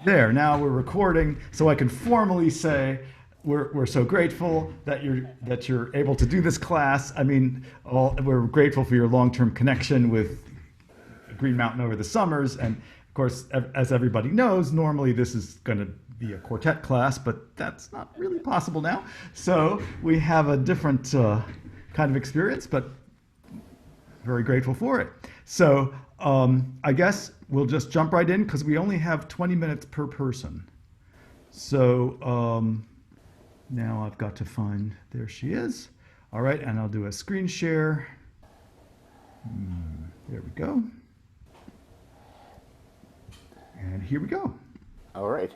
There, now we're recording, so I can formally say we're so grateful that you're able to do this class. I mean, we're grateful for your long-term connection with Green Mountain over the summers, and of course, as everybody knows, normally this is going to be a quartet class, but that's not really possible now. So we have a different kind of experience, but very grateful for it. So I guess we'll just jump right in because we only have 20 minutes per person. So now I've got to find, there she is. All right, and I'll do a screen share. There we go. And here we go. All right.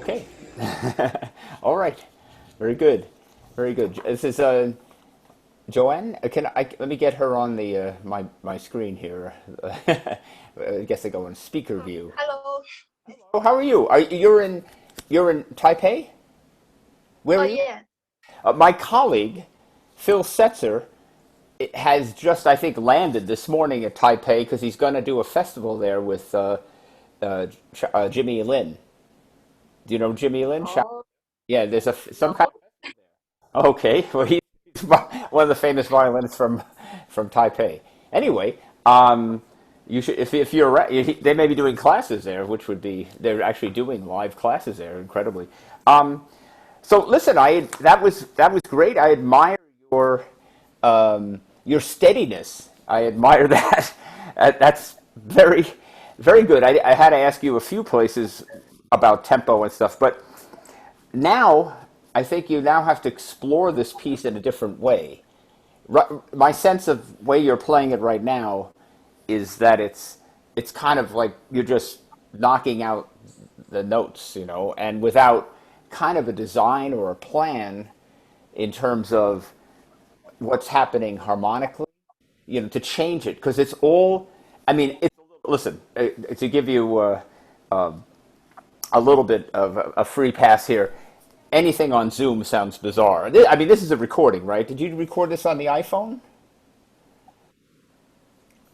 Okay. All right. Very good. Very good. This is Joanne. Can I let me get her on the my screen here. I guess I go in speaker view. Hello. Oh, how are you? You're in Taipei? Where Oh are you? yeah. My colleague Phil Setzer has just, I think, landed this morning at Taipei because he's going to do a festival there with Jimmy Lin. Do you know Jimmy Lin? Oh Yeah, there's some kind. no. Okay, well, he's one of the famous violinists from Taipei. Anyway, you should if you're they may be doing classes there, which would be they're actually doing live classes there, incredibly. Um, so listen, that was great. I admire your steadiness. I admire that. That's very good. I had to ask you a few places about tempo and stuff, but now I think you now have to explore this piece in a different way. My sense of way you're playing it right now is that it's kind of like you're just knocking out the notes, you know, and without kind of a design or a plan in terms of what's happening harmonically, you know, to change it because it's all. I mean, listen to give you a little bit of a free pass here. Anything on Zoom sounds bizarre. I mean, this is a recording, right? Did you record this on the iPhone?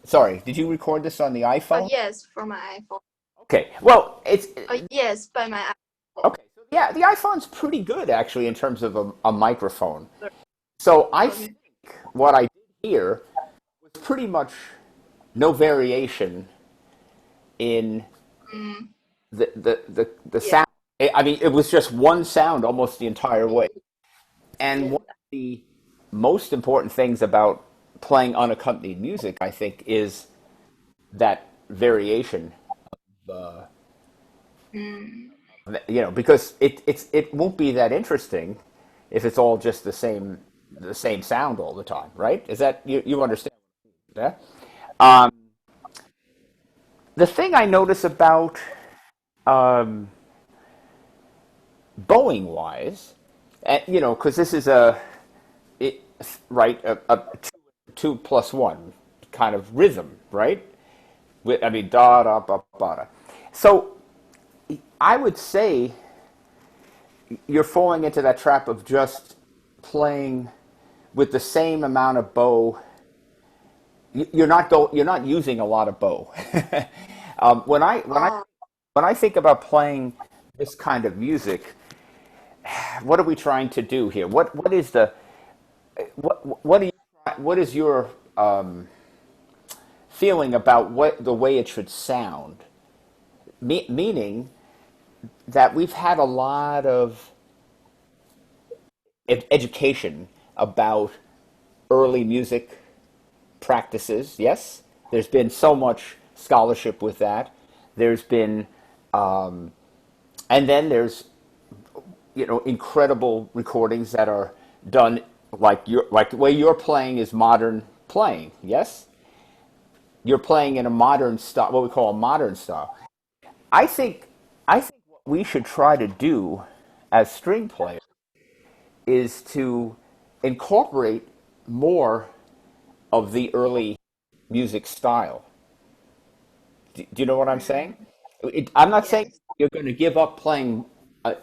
Sorry, did you record this on the iPhone? Yes, for my iPhone. Okay. Well, it's Yes, by my iPhone. okay. So yeah, the iPhone's pretty good actually in terms of a microphone. So I think Okay. what I did here was pretty much no variation in Mm, the yeah. sound. I mean, it was just one sound almost the entire way. And Yeah. one of the most important things about playing unaccompanied music, I think, is that variation. Mm, You know, because it won't be that interesting if it's all just the same sound all the time, right? Is that you understand that? Um, the thing I notice about um, bowing wise, and you know, because this is it, right a two plus one kind of rhythm, right? I mean da da ba ba da. So I would say you're falling into that trap of just playing with the same amount of bow. You're not using a lot of bow. When oh, when I think about playing this kind of music, what are we trying to do here? What is the what do you what is your feeling about what the way it should sound? Meaning that we've had a lot of education about early music practices. Yes, there's been so much scholarship with that. There's been, and then there's you know incredible recordings that are done like the way you're playing is modern playing. Yes, you're playing in a modern style, what we call a modern style. I think I think what we should try to do as string players is to incorporate more of the early music style. Do you know what I'm saying? mm, I'm not saying yes. you're going to give up playing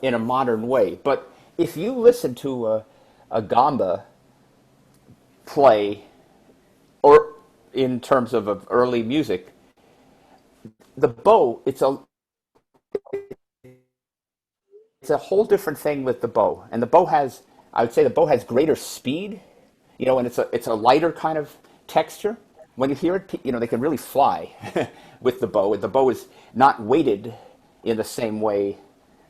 in a modern way, but if you listen to a gamba play, or in terms of early music, the bow it's a whole different thing with the bow, and the bow has I would say the bow has greater speed, you know, and it's a lighter kind of texture. When you hear it, you know, they can really fly with the bow. The bow is not weighted in the same way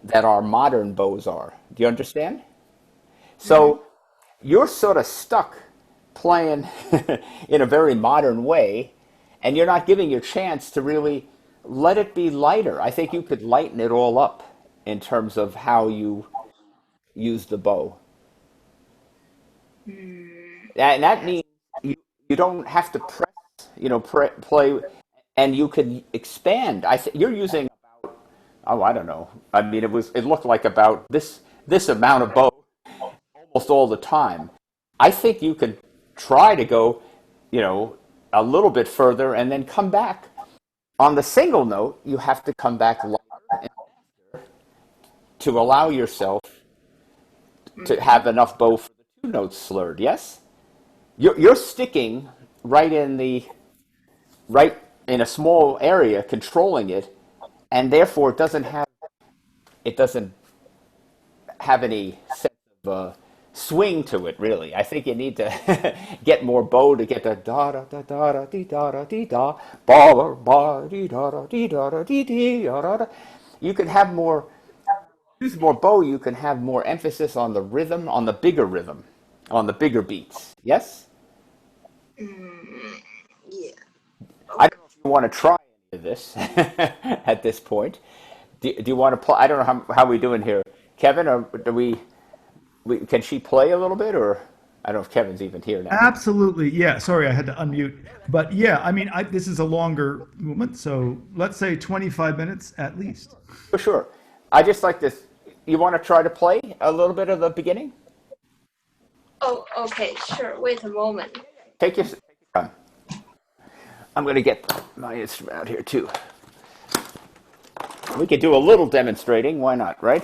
that our modern bows are. Do you understand? Mm, So you're sort of stuck playing in a very modern way, and you're not giving your chance to really let it be lighter. I think you could lighten it all up in terms of how you use the bow. And that yes. means you don't have to press, you know, play, and you can expand. You're using oh, I don't know. I mean, it looked like about this amount of bow almost all the time. I think you could try to go, a little bit further and then come back. On the single note, you have to come back to allow yourself to have enough bow for the two notes slurred. Yes, you're sticking right in the right in a small area, controlling it, and therefore it doesn't have any sense of swing to it. Really, I think you need to get more bow to get the da da da da da dee da da dee da ba ba dee da da dee da da dee dee da da. You can have more. Use more bow, you can have more emphasis on the rhythm, rhythm, on the bigger beats. Yes? Yeah. I don't know if you want to try any of this at this point. Do you want to play? I don't know how we doing here. Kevin, or do can she play a little bit, or I don't know if Kevin's even here now. Absolutely. Yeah. Sorry, I had to unmute. But yeah, I mean, this is a longer movement, so let's say 25 minutes at least. For sure. I just like this. You want to try to play a little bit of the beginning? Oh, okay, sure. Wait a moment. Take your time. I'm going to get my instrument out here too. We could do a little demonstrating. Why not, right?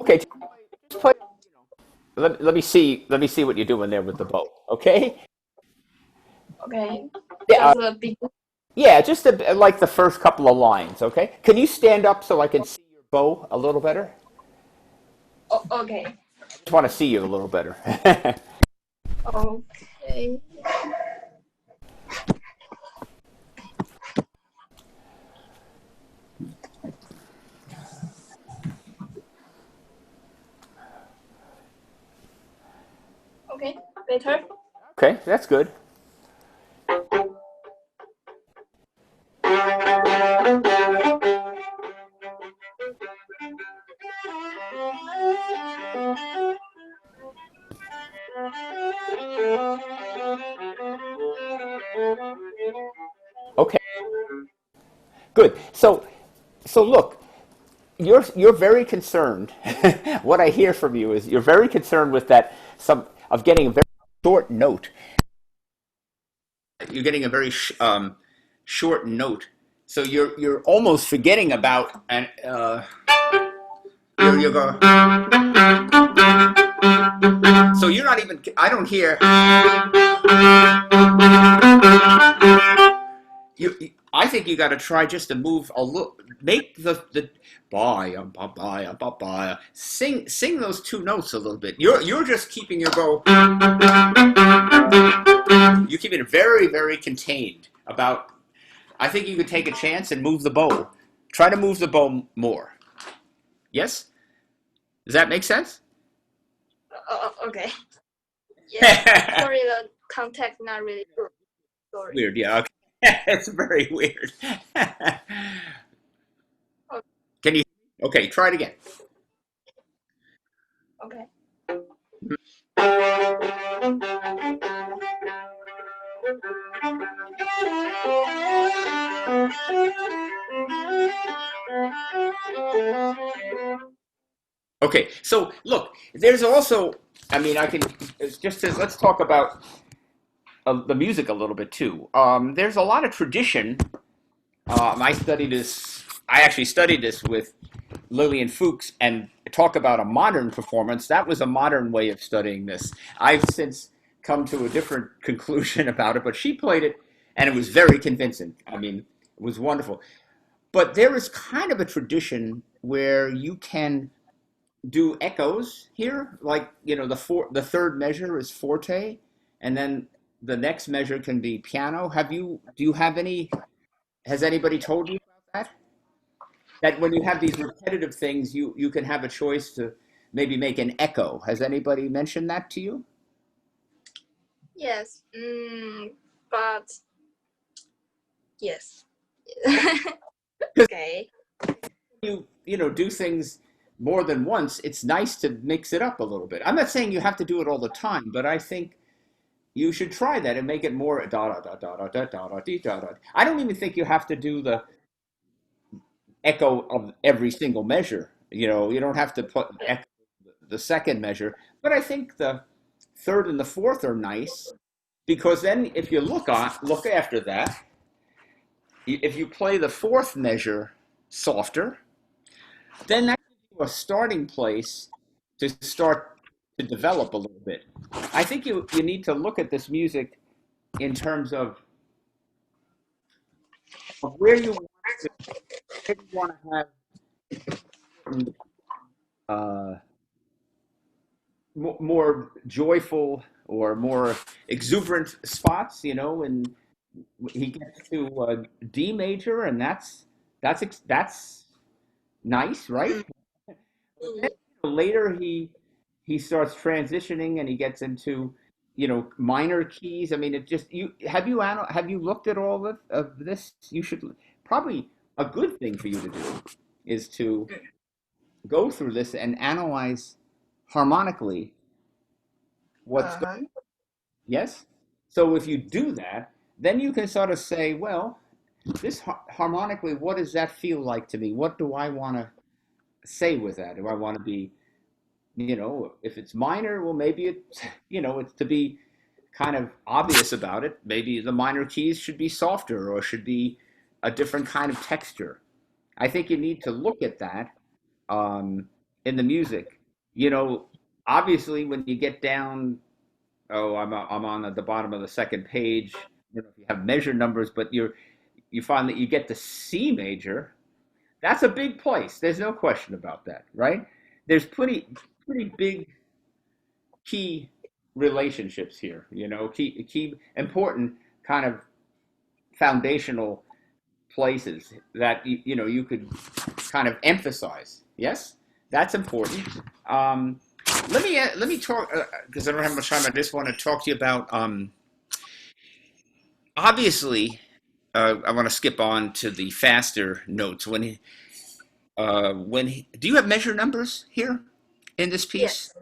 Okay, just play. Let me see. Let me see what you're doing there with the bow. Okay. Okay. Yeah. Just a big. Yeah. Just like the first couple of lines. Okay. Can you stand up so I can see your bow a little better? Oh, okay. I just want to see you a little better. Okay. Okay. Better. Okay, that's good. Okay, good. So look, you're very concerned. What I hear from you is you're very concerned with that some of getting a very short note. You're getting a very short note, so you're almost forgetting about and you go. So you're not even. I don't hear. I think you got to try just to move a little. Make the ba. Sing those two notes a little bit. You're just keeping your bow. You keep it very very contained. About. I think you could take a chance and move the bow. Try to move the bow more. Yes. Does that make sense? Okay. Yeah. Sorry, the contact not really good. Sorry. Weird. Yeah. Okay. It's very weird. Can you? Okay. Try it again. Okay. Okay, so look, there's also, I mean, I can it's just as let's talk about the music a little bit too. There's a lot of tradition. I studied this. I actually studied this with Lillian Fuchs and talk about a modern performance. That was a modern way of studying this. I've since come to a different conclusion about it, but she played it and it was very convincing. I mean, it was wonderful. But there is kind of a tradition where you can do echoes here, like the third measure is forte, and then the next measure can be piano. Do you have any? Has anybody told you about that? That when you have these repetitive things, you can have a choice to maybe make an echo. Has anybody mentioned that to you? Yes. But yes. Okay. You do things more than once, it's nice to mix it up a little bit. I'm not saying you have to do it all the time, but I think you should try that and make it more da da da da da da da da da da. I don't even think you have to do the echo of every single measure. You don't have to put echo the second measure, but I think the third and the fourth are nice because then if you look after that, if you play the fourth measure softer, then that gives you a starting place to start to develop a little bit. I think you need to look at this music in terms of where you want to have uh, more joyful or more exuberant spots, and he gets to D major, and that's nice, right? Then, mm, later he starts transitioning and he gets into minor keys. I mean, it just have you looked at all of this? You should probably a good thing for you to do is to go through this and analyze harmonically what's going. uh-huh. Yes. So if you do that, then you can sort of say, well, this harmonically, what does that feel like to me? What do I want to say with that? Do I want to be, if it's minor, well, maybe it's to be kind of obvious about it. Maybe the minor keys should be softer or should be a different kind of texture. I think you need to look at that in the music. You know, Obviously, when you get down, I'm on at the bottom of the second page. If you have measure numbers, but you find that you get to C major. That's a big place. There's no question about that, right? There's pretty big key relationships here. Key important kind of foundational places that you could kind of emphasize. Yes, that's important. Um, let me talk because I don't have much time. I just want to talk to you about obviously. I want to skip on to the faster notes do you have measure numbers here in this piece? Yes,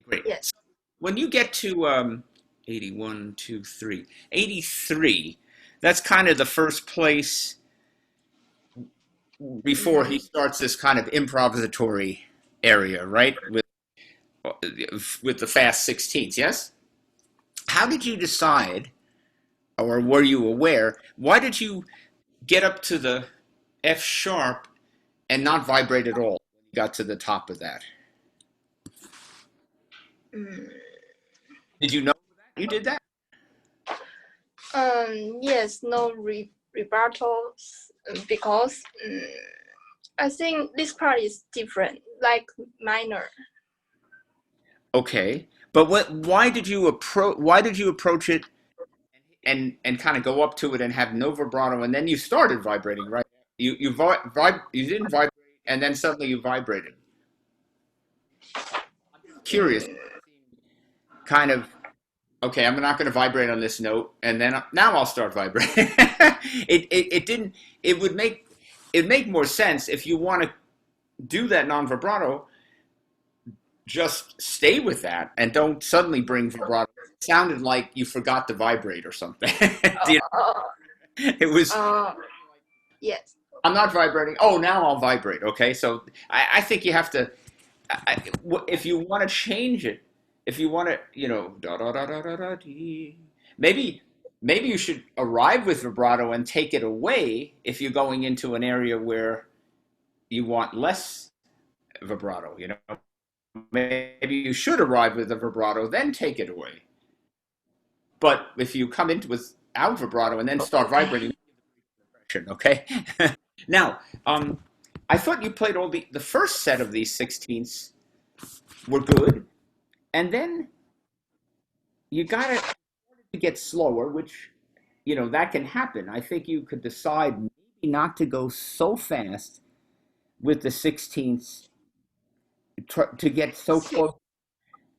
Great. yes. When you get to 81, 2, 3, 83, that's kind of the first place before he Mm, starts this kind of improvisatory area, right? With the fast 16ths, yes? How did you decide, or were you aware, why did you get up to the F sharp and not vibrate at all when you got to the top of that? mm. Did you know that you did that? Yes, no rebuttal because I think this part is different, like minor. Okay, but why did you approach it and kind of go up to it and have no vibrato, and then you started vibrating, right? You didn't vibrate, and then suddenly you vibrated. Curious, Mm, kind of. Okay, I'm not going to vibrate on this note, and then now I'll start vibrating. It didn't. It would make more sense if you want to do that non vibrato. Just stay with that and don't suddenly bring vibrato. It sounded like you forgot to vibrate or something. uh, uh, It was. uh, yes. I'm not vibrating. Oh, now I'll vibrate. Okay, so I think you have to. If you want to change it, if you want to, da da da da da da dee, maybe maybe you should arrive with vibrato and take it away if you're going into an area where you want less vibrato. Maybe you should arrive with the vibrato, then take it away. But if you come into without vibrato and then start vibrating, Okay. okay. Now, I thought you played all the first set of these sixteenths were good, and then you got to get slower, which that can happen. I think you could decide maybe not to go so fast with the sixteenths to get so close,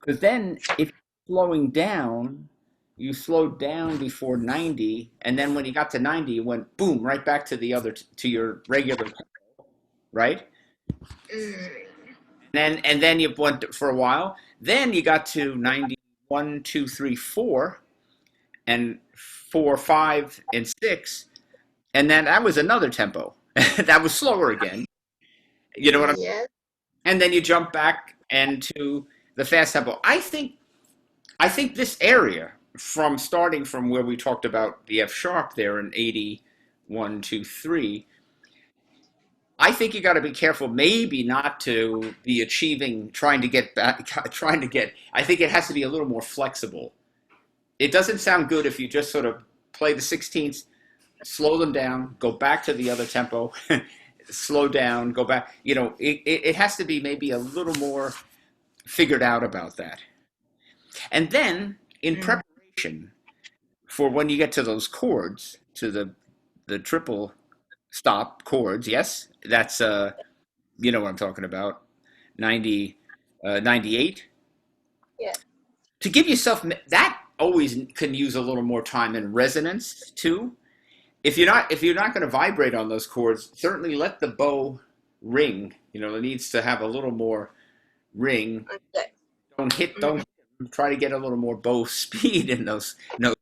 because then if you're slowing down, you slowed down before 90, and then when you got to 90, you went boom right back to the other to your regular, right? Mm, and then you went for a while. Then you got to 91, 2, 3, 4, and 4, 5, and 6, and then that was another tempo. That was slower again. You know what I'm? Yes. And then you jump back into the fast tempo. I think this area from starting from where we talked about the F sharp there in 81, 2, 3. I think you got to be careful, maybe not to be achieving, trying to get back, trying to get. I think it has to be a little more flexible. It doesn't sound good if you just sort of play the 16ths, slow them down, go back to the other tempo, slow down, go back. It has to be maybe a little more figured out about that. And then in Mm. preparation for when you get to those chords, to the triple stop chords, yes, that's you know what I'm talking about, 90, 98. Yeah. To give yourself that always can use a little more time and resonance too. If you're not going to vibrate on those chords, certainly let the bow ring. It needs to have a little more ring. Okay. Don't Mm. try to get a little more bow speed in those notes.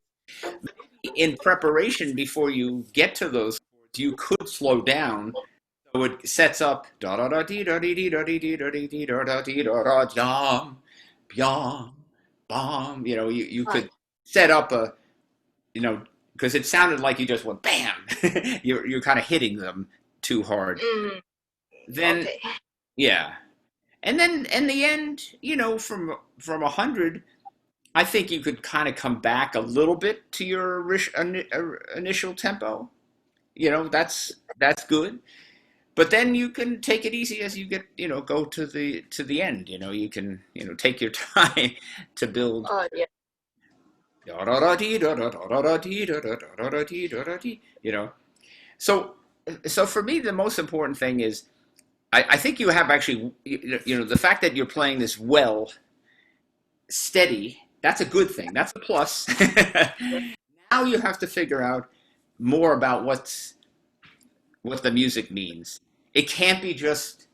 In preparation before you get to those chords, you could slow down so it sets up da da da dee da dee dee da dee dee da dee dee da da dee da da yum yum bomb. You Right. could set up a you know because it sounded like you just went bam. You're kind of hitting them too hard. Mm. Then Okay. yeah, and then in the end, from 100, I think you could kind of come back a little bit to your initial tempo. That's good. But then you can take it easy as you go to the end. You can take your time to build. Oh yeah. You know. So so for me, the most important thing is I think you have actually the fact that you're playing this well steady. That's a good thing. That's a plus. Now you have to figure out more about what the music means. It can't be just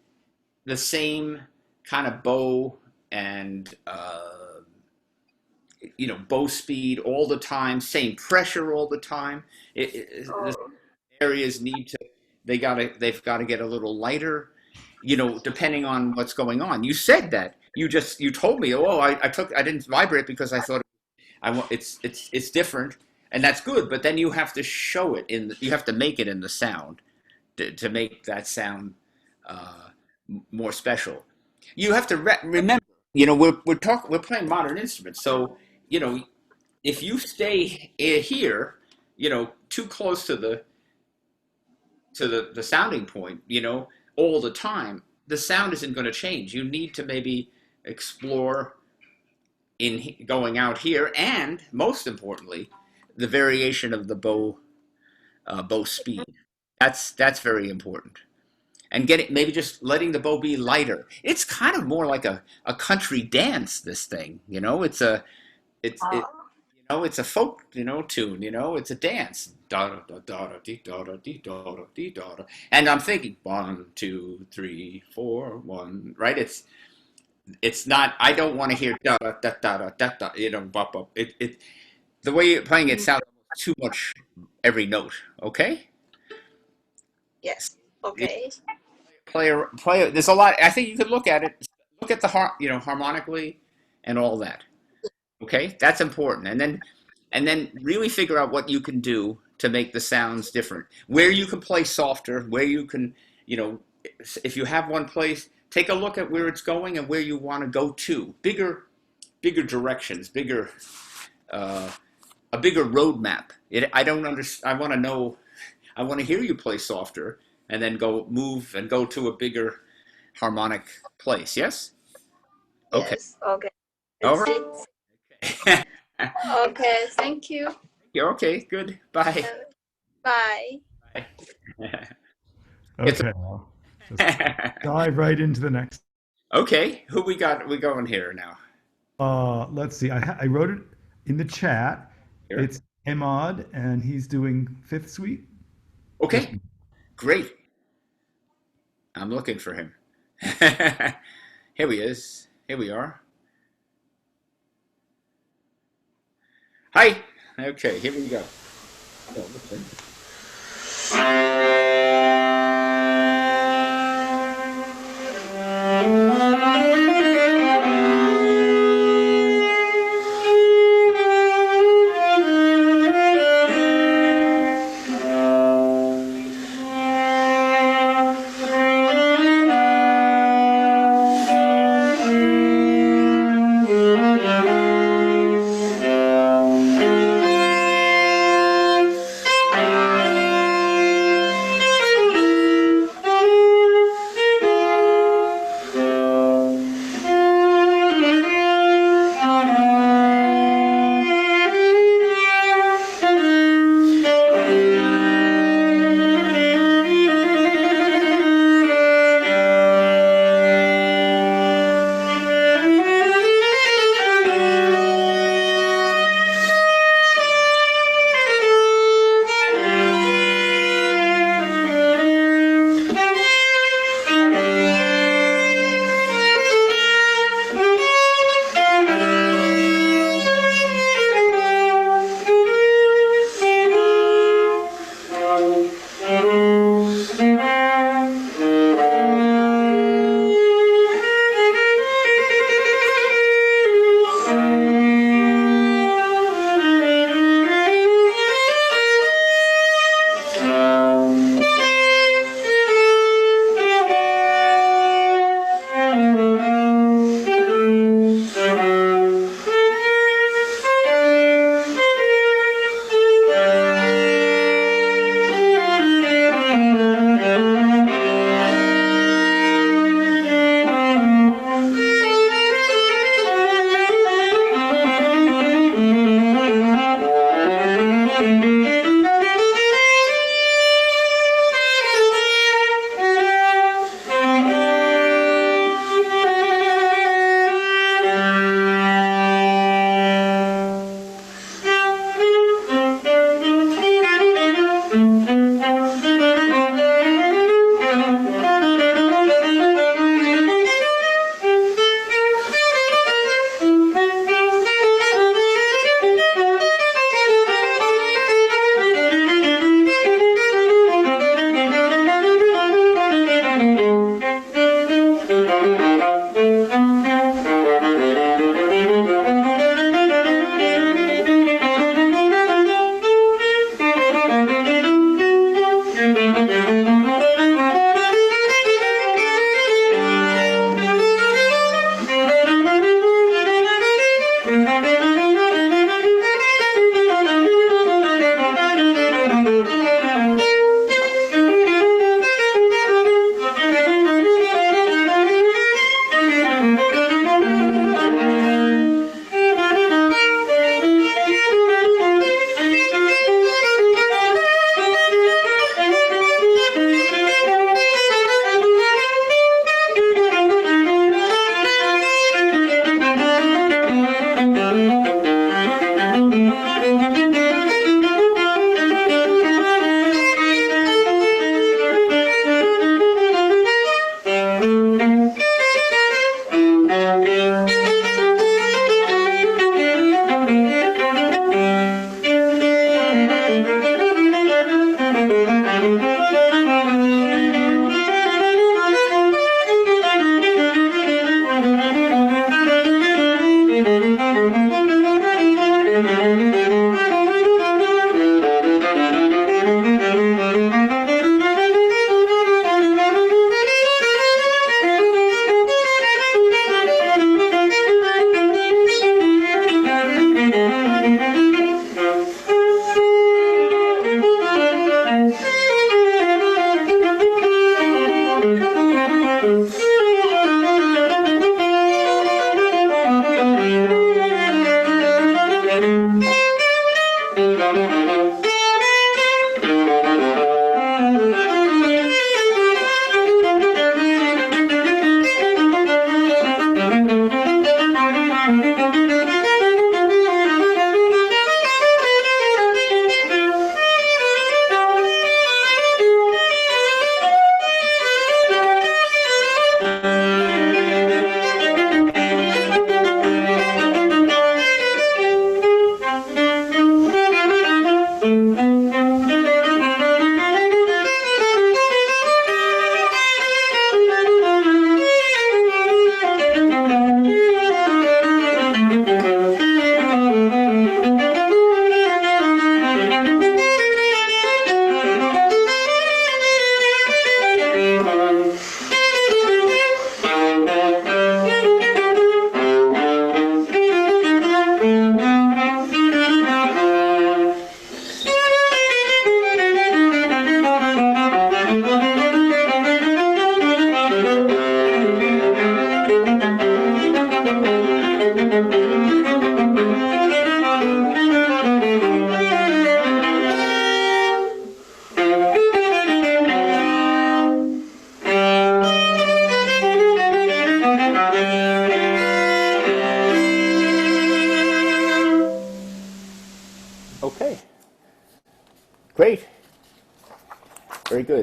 the same kind of bow and bow speed all the time, same pressure all the time. The Oh. areas they've got to get a little lighter. Depending on what's going on. You said that you told me, oh, I didn't vibrate because I thought I want it's different, and that's good. But then you have to show it you have to make it in the sound to make that sound uh, more special. You have to remember, we're playing modern instruments, so you know if you stay here, too close to the sounding point, all the time, the sound isn't going to change. You need to maybe explore in going out here, and most importantly, the variation of the bow speed. That's very important. And getting maybe just letting the bow be lighter. It's kind of more like a country dance. This thing, it's Oh. it's a folk tune. It's a dance. Da da da da dee da da dee da da dee da da. And I'm thinking 1, 2, 3, 4, 1. Right? It's not. I don't want to hear da da da da da da da. Bop bop. The way you're playing it Mm. sounds too much every note. Okay. Yes. Okay. Play. There's a lot. I think you could look at it. Look at the harmonically, and all that. Okay, that's important. And then really figure out what you can do to make the sounds different. Where you can play softer. Where you can, you know, if you have one place, take a look at where it's going and where you want to go to. Bigger directions. Uh, a bigger roadmap. I don't understand. I want to know. I want to hear you play softer, and then move and go to a bigger harmonic place. Yes. Okay. Yes. Okay. All That's right. it. Okay. Thank you. Yeah, okay. Good. Bye. Uh, Bye. Bye. It's Okay, well, just dive right into the next. okay. Who we got? We going here now? Let's see. I wrote it in the chat. Here. It's Emad, and he's doing Fifth Suite. Just Okay. Great. I'm looking for him. Here he is. Here we are. Hi. Okay, here we go.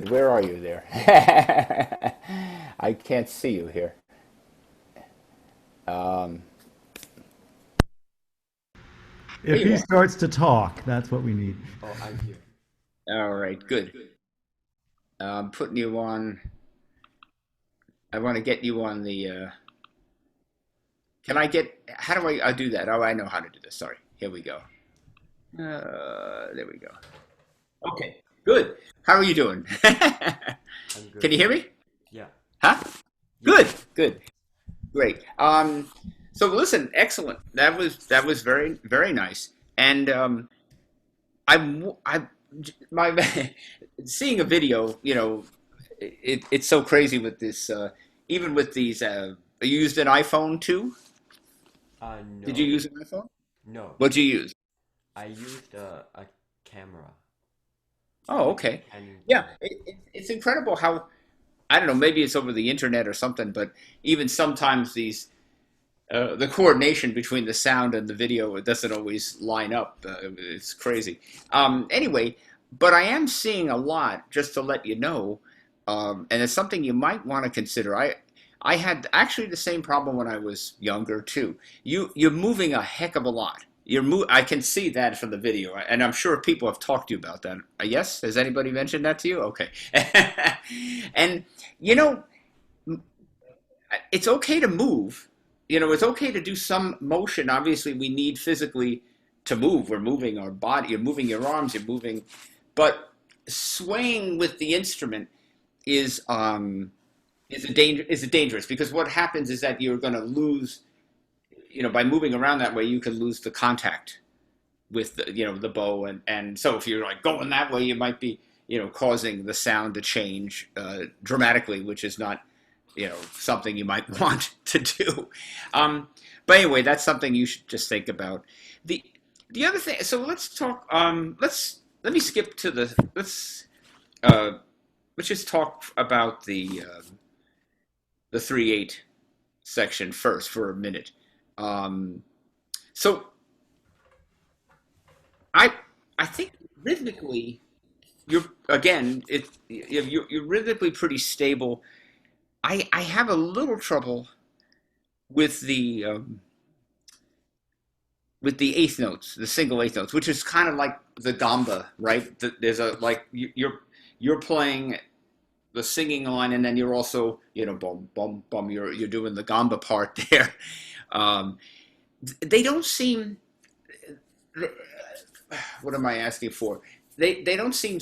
good. Where are you there? I can't see you here. Um, there If you he are. starts to talk, that's what we need. Oh, I'm here. All right, good. I'm putting you on. I want to get you on the. Can I get? How do I do that? Oh, I know how to do this. Sorry. Here we go. There we go. Okay, good. How are you doing? I'm Can good. you hear me? Yeah. Huh? Yeah. Good, good, great. So listen, excellent. That was very nice. And I my seeing a video, it's so crazy with this. Even with these, you used an iPhone too? Did you No. use an iPhone? No. What'd you use? I used a camera, Oh, like okay. Canon Yeah, camera. it's incredible how I don't know. Maybe it's over the internet or something, but even sometimes these the coordination between the sound and the video it doesn't always line up. It's crazy. Anyway, but I am seeing a lot. Just to let you know, and it's something you might want to consider. I had actually the same problem when I was younger too. You're moving a heck of a lot. I can see that from the video, and I'm sure people have talked to you about that. Yes, has anybody mentioned that to you? Okay, and you know it's okay to move. It's okay to do some motion. Obviously, we need physically to move. We're moving our body. You're moving your arms. You're moving, but swaying with the instrument is dangerous because what happens is that you're going to lose. By moving around that way, you can lose the contact with the bow, and so if you're like going that way, you might be causing the sound to change dramatically, which is not something you might want to do. Um, but anyway, that's something you should just think about. The the other thing. So let's talk. Let me skip to the uh, let's just talk about the 3/8 section first for a minute. Um, so I I think rhythmically you're again you're rhythmically pretty stable. I have a little trouble with the eighth notes, the single eighth notes, which is kind of like the gamba, right? There's a like you're playing the singing line, and then you're also bum bum bum. You're doing the gamba part there. Um, they don't seem. What am I asking for? They don't seem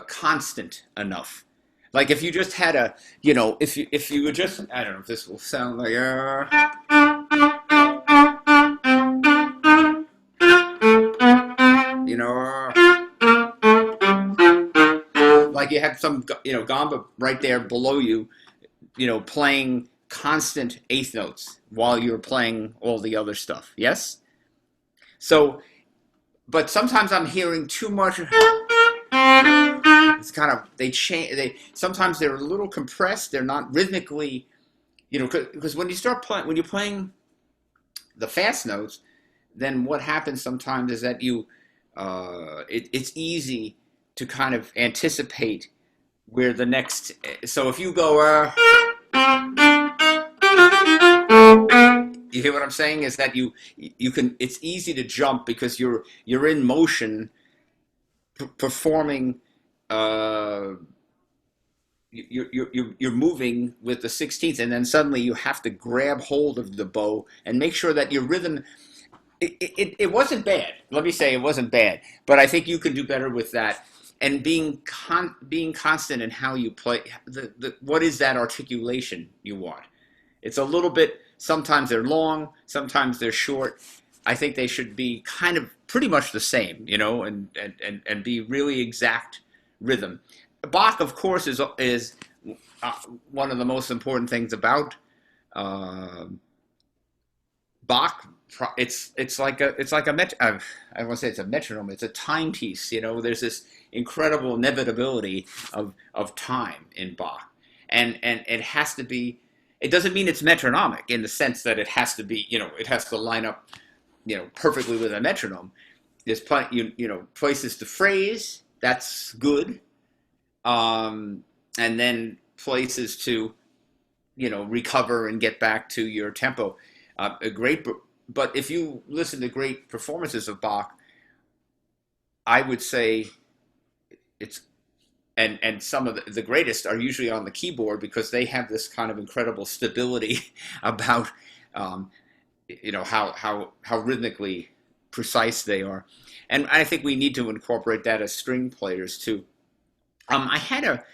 constant enough. Like if you just had if you would just I don't know if this will sound like you know like you had some gamba right there below you, playing constant eighth notes while you're playing all the other stuff. Yes. So, but sometimes I'm hearing too much. It's kind of they change. They sometimes they're a little compressed. They're not rhythmically, because when you start playing, when you're playing the fast notes, then what happens sometimes is that it's easy to kind of anticipate where the next. So if you go, you hear what I'm saying? Is that you can? It's easy to jump because you're in motion, performing. Uh, you're moving with the 16th, and then suddenly you have to grab hold of the bow and make sure that your rhythm. It wasn't bad. Let me say it wasn't bad, but I think you can do better with that. And being constant in how you play. What is that articulation you want? It's a little bit. Sometimes they're long, sometimes they're short. I think they should be kind of pretty much the same, and be really exact rhythm. Bach, of course, is uh, one of the most important things about uh, Bach. It's like a I don't want to say it's a metronome. It's a timepiece. There's this incredible inevitability of time in Bach, and it has to be. It doesn't mean it's metronomic in the sense that it has to be. It has to line up. Perfectly with a metronome. There's places to phrase. That's good. and then places to recover and get back to your tempo. A great, but if you listen to great performances of Bach, I would say it's and some of the greatest are usually on the keyboard because they have this kind of incredible stability about um, how rhythmically precise they are, and I think we need to incorporate that as string players too. I had what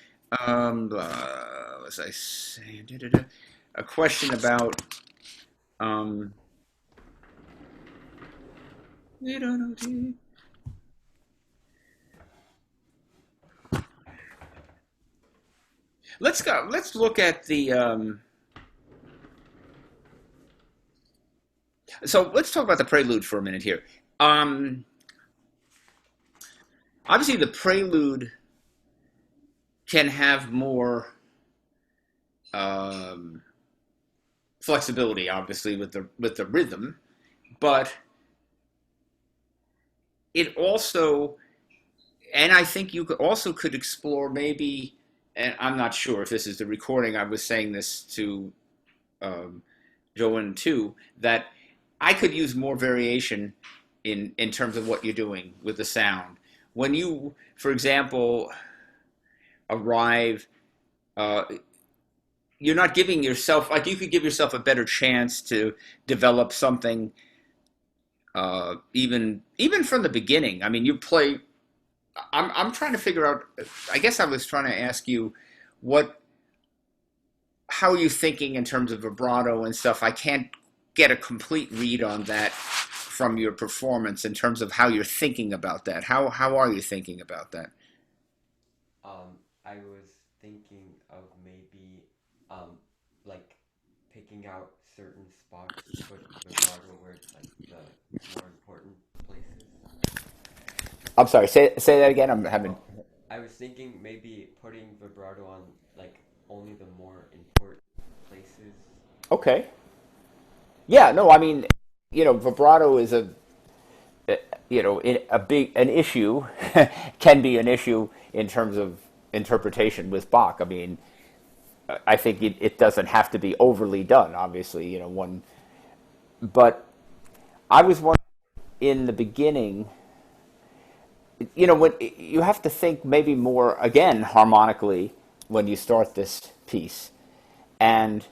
was I saying? A question about um, let's go. Let's look at the. So let's talk about the prelude for a minute here. Um, Obviously, the prelude can have more um, flexibility, obviously, with the rhythm, but it also, and I think you could explore maybe, and I'm not sure if this is the recording. I was saying this to um, Joanne too, that I could use more variation in terms of what you're doing with the sound. When you, for example, arrive, uh, you're not giving yourself, like, you could give yourself a better chance to develop something even from the beginning. I mean, you play. I'm trying to figure out. I guess I was trying to ask you what how are you thinking in terms of vibrato and stuff. I can't get a complete read on that from your performance in terms of how you're thinking about that. How are you thinking about that? I was thinking of maybe um like picking out certain spots to put vibrato where it's like the more important places. I'm sorry. Say that again. I'm having. Oh, I was thinking maybe putting vibrato on like only the more important places. Okay. Yeah. No. I mean, vibrato is a big an issue can be an issue in terms of interpretation with Bach. I mean, I think it doesn't have to be overly done. Obviously, one. But I was wondering in the beginning, when you have to think maybe more again harmonically when you start this piece, and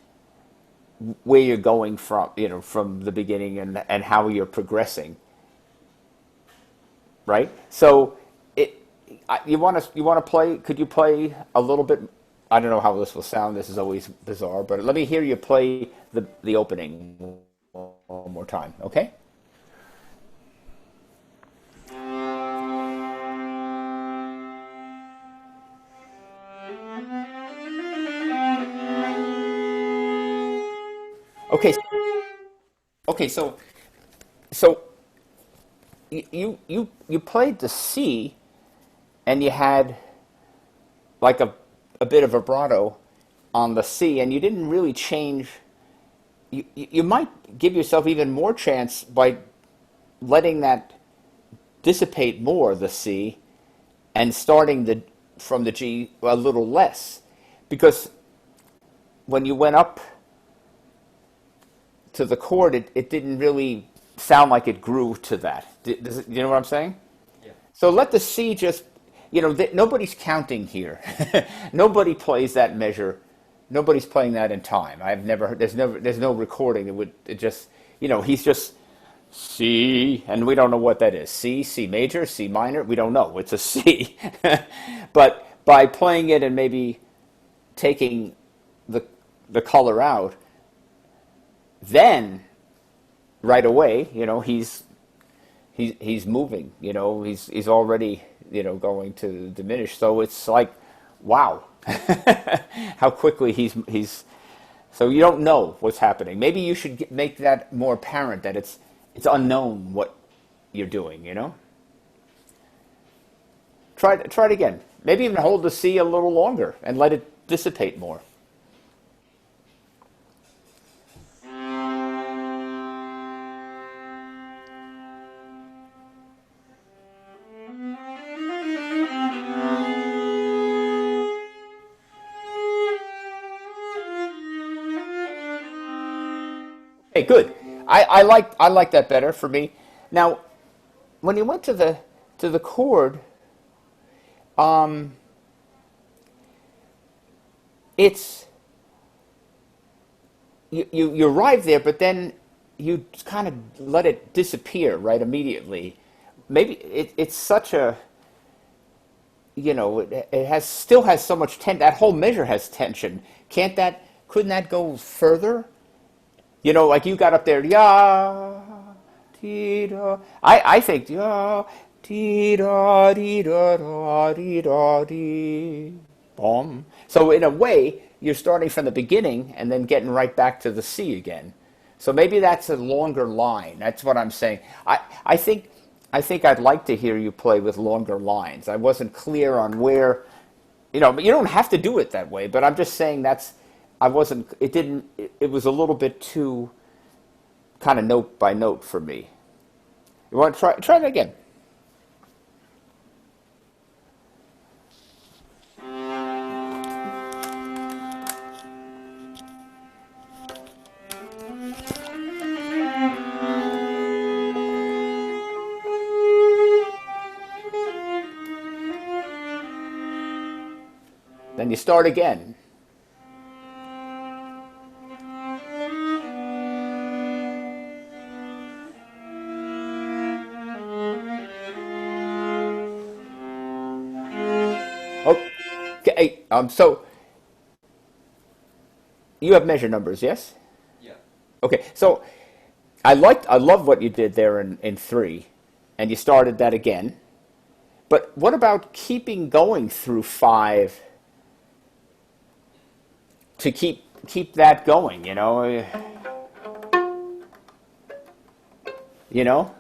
where you're going from, from the beginning, and how you're progressing, right? So you want to play? Could you play a little bit? I don't know how this will sound. This is always bizarre, but let me hear you play the opening one more time, okay? Okay. Okay. So you played the C, and you had like a bit of vibrato on the C, and you didn't really change. You might give yourself even more chance by letting that dissipate more, the C, and starting from the G a little less, because when you went up to the chord, it didn't really sound like it grew to that. You know what I'm saying? Yeah. So let the C just, nobody's counting here. Nobody plays that measure. Nobody's playing that in time. I've never heard, there's no recording that would, it just, he's just C, and we don't know what that is. C major, C minor, we don't know. It's a C. But by playing it and maybe taking the the color out, then right away, he's moving. He's already going to diminish. So it's like, wow, how quickly he's. So you don't know what's happening. Maybe you should make that more apparent that it's unknown what you're doing. Try it again. Maybe even hold the C a little longer and let it dissipate more. Hey, good. I like that better for me. Now, when you went to the chord, um, it's you arrive there, but then you kind of let it disappear right immediately. Maybe it's such a, it has still has so much tension. That whole measure has tension. Couldn't that go further? Like you got up there, yeah, dee da. I think yeah, dee da dee da da dee da dee, boom. So in a way, you're starting from the beginning and then getting right back to the C again. So maybe that's a longer line. That's what I'm saying. I think I'd like to hear you play with longer lines. I wasn't clear on where, but you don't have to do it that way. But I'm just saying I wasn't. It didn't. It was a little bit too kind of note by note for me. You want to try it again? Then you start again. Okay. So you have measure numbers, yes? Yeah. Okay. So I love what you did there in three, and you started that again. But what about keeping going through five to keep that going? You know,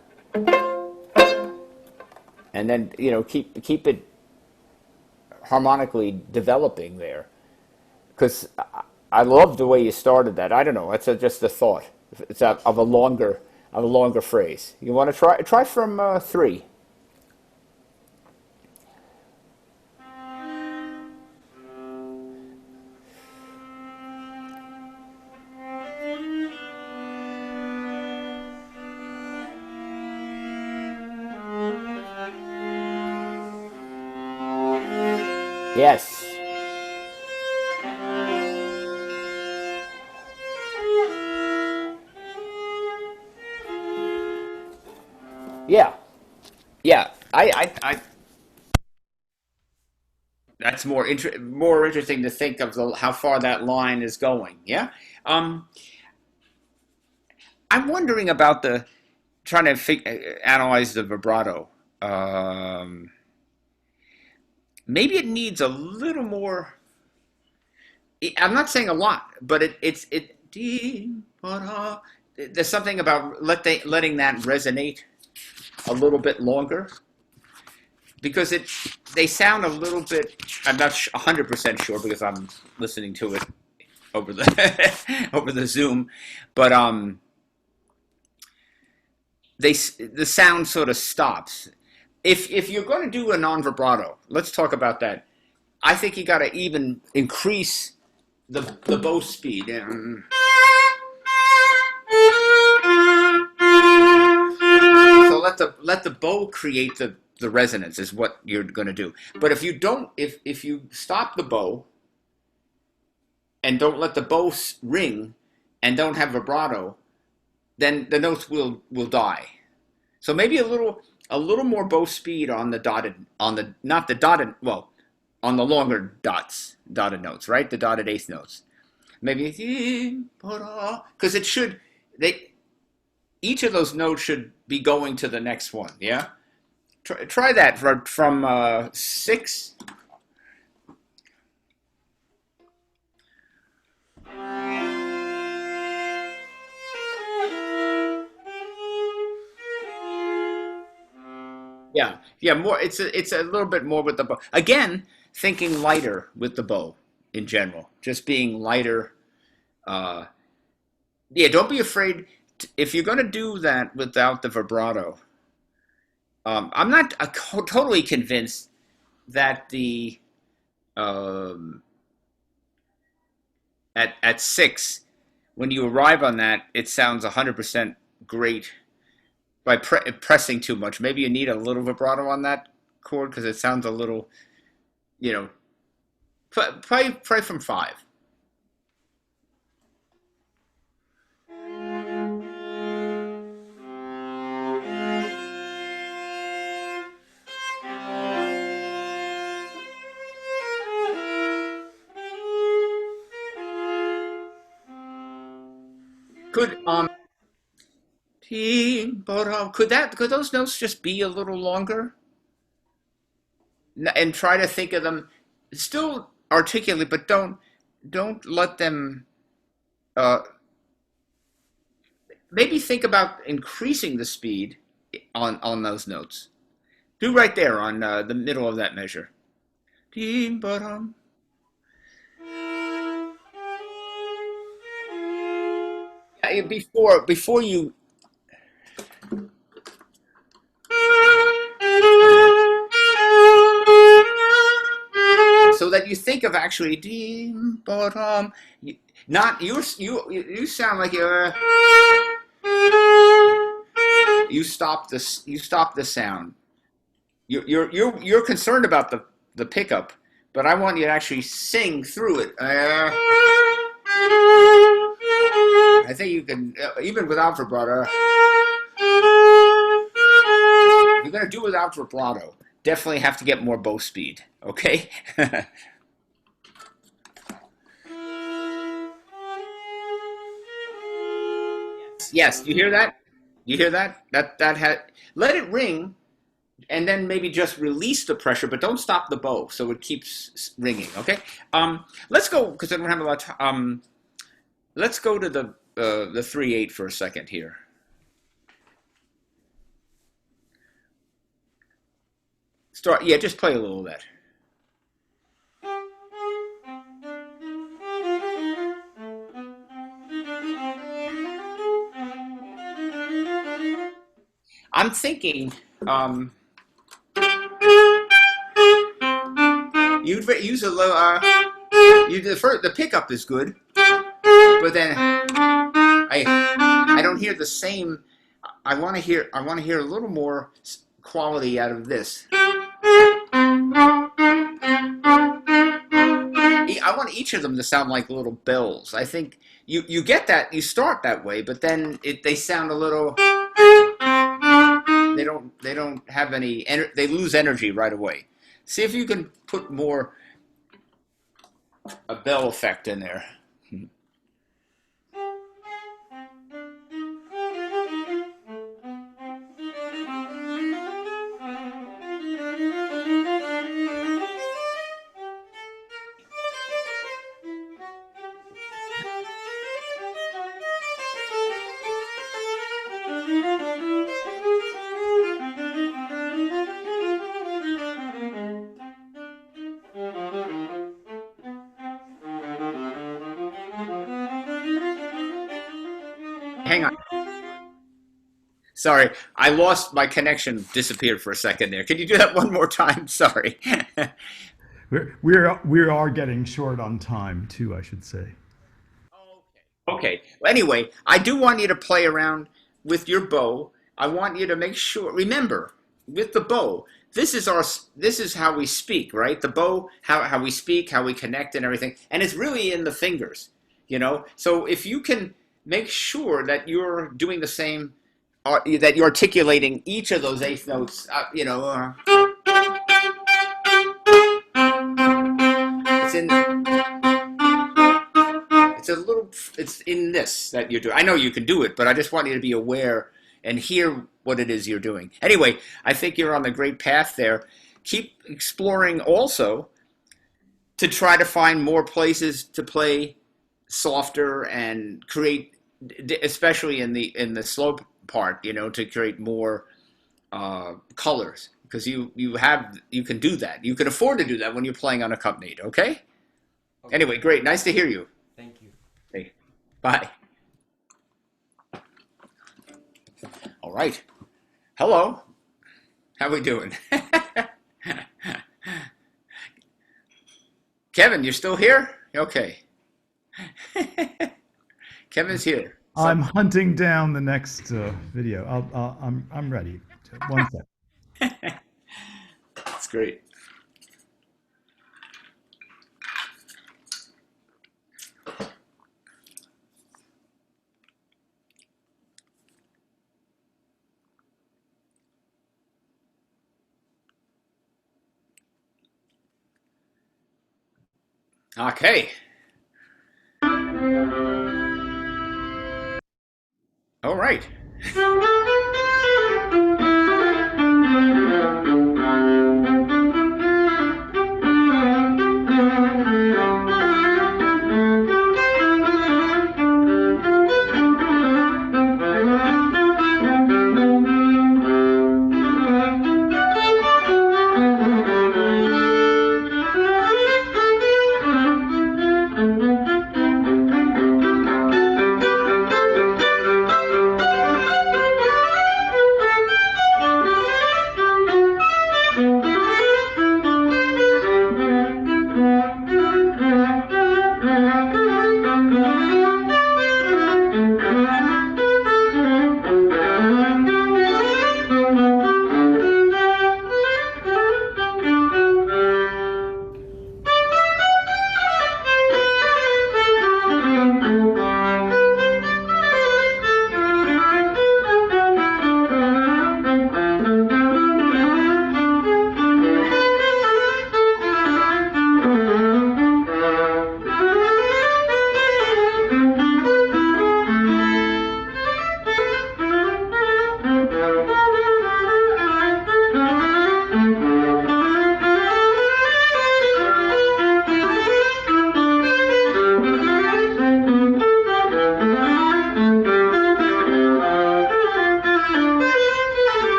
and then keep it harmonically developing there. Because I love the way you started that. I don't know. It's just a thought. It's of a longer phrase. You want to try from three. Yes. Yeah. Yeah. I that's more interesting to think of how far that line is going. Yeah. Um, I'm wondering about the trying to analyze the vibrato. Um, Maybe it needs a little more. I'm not saying a lot, but there's something about letting that resonate a little bit longer because they sound a little bit. I'm not 100% sure because I'm listening to it over the over the Zoom, but the sound sort of stops. If you're going to do a non vibrato, let's talk about that. I think you got to even increase the bow speed. So let the bow create the resonance is what you're going to do. But if you don't, if you stop the bow and don't let the bow ring and don't have vibrato, then the notes will die. So maybe a little more bow speed on the dotted on the not the dotted well on the longer dotted notes, right? The dotted eighth notes. Maybe because it should they each of those notes should be going to the next one. Yeah, try that from six. Yeah, yeah, more. It's a little bit more with the bow. Again, thinking lighter with the bow in general, just being lighter. Uh, yeah, don't be afraid if you're going to do that without the vibrato. I'm not totally convinced that the um, at six when you arrive on that, it sounds 100% great by pressing too much. Maybe you need a little vibrato on that chord because it sounds a little, you know, play from 5. Could could those notes just be a little longer? And try to think of them still articulate, but don't let them. Uh, Maybe think about increasing the speed on those notes. Do right there on the middle of that measure. Before you so that you think of actually not you sound like you stop the sound. You're concerned about the pickup, but I want you to actually sing through it. I think you can even without vibrato. If you're gonna do without vibrato, definitely have to get more bow speed. Okay. Yes, you hear that? You hear that? That had let it ring, and then maybe just release the pressure, but don't stop the bow so it keeps ringing. Okay. Let's go because I don't have a lot of time. Let's go to the 3/8 for a second here. Start. Yeah, just play a little of that. I'm thinking you'd use a low. The pickup is good, but then I don't hear the same. I want to hear a little more quality out of this. I want each of them to sound like little bells. I think you get that, you start that way, but then they sound a little. They don't have any. They lose energy right away. See if you can put more a bell effect in there. Hang on. Sorry, I lost my connection. Disappeared for a second there. Can you do that one more time? Sorry. We are getting short on time too, I should say. Okay. Well, anyway, I do want you to play around with your bow. I want you to make sure. Remember, with the bow, this is how we speak, right? The bow, how we speak, how we connect, and everything, and it's really in the fingers, you know. So if you can make sure that you're doing the same, that you're articulating each of those eighth notes, you know. It's in. It's in this that you're doing. I know you can do it, but I just want you to be aware and hear what it is you're doing. Anyway, I think you're on the great path there. Keep exploring also to try to find more places to play softer and create, especially in the slow part, you know, to create more colors because you can do that. You can afford to do that when you're playing unaccompanied. Okay. Anyway, great. Nice to hear you. Thank you. Hey, bye. All right. Hello. How we doing? Kevin, you're still here? Okay. Kevin's here. I'm So hunting down the next video. I'm ready. One sec. that's great. Okay. All right.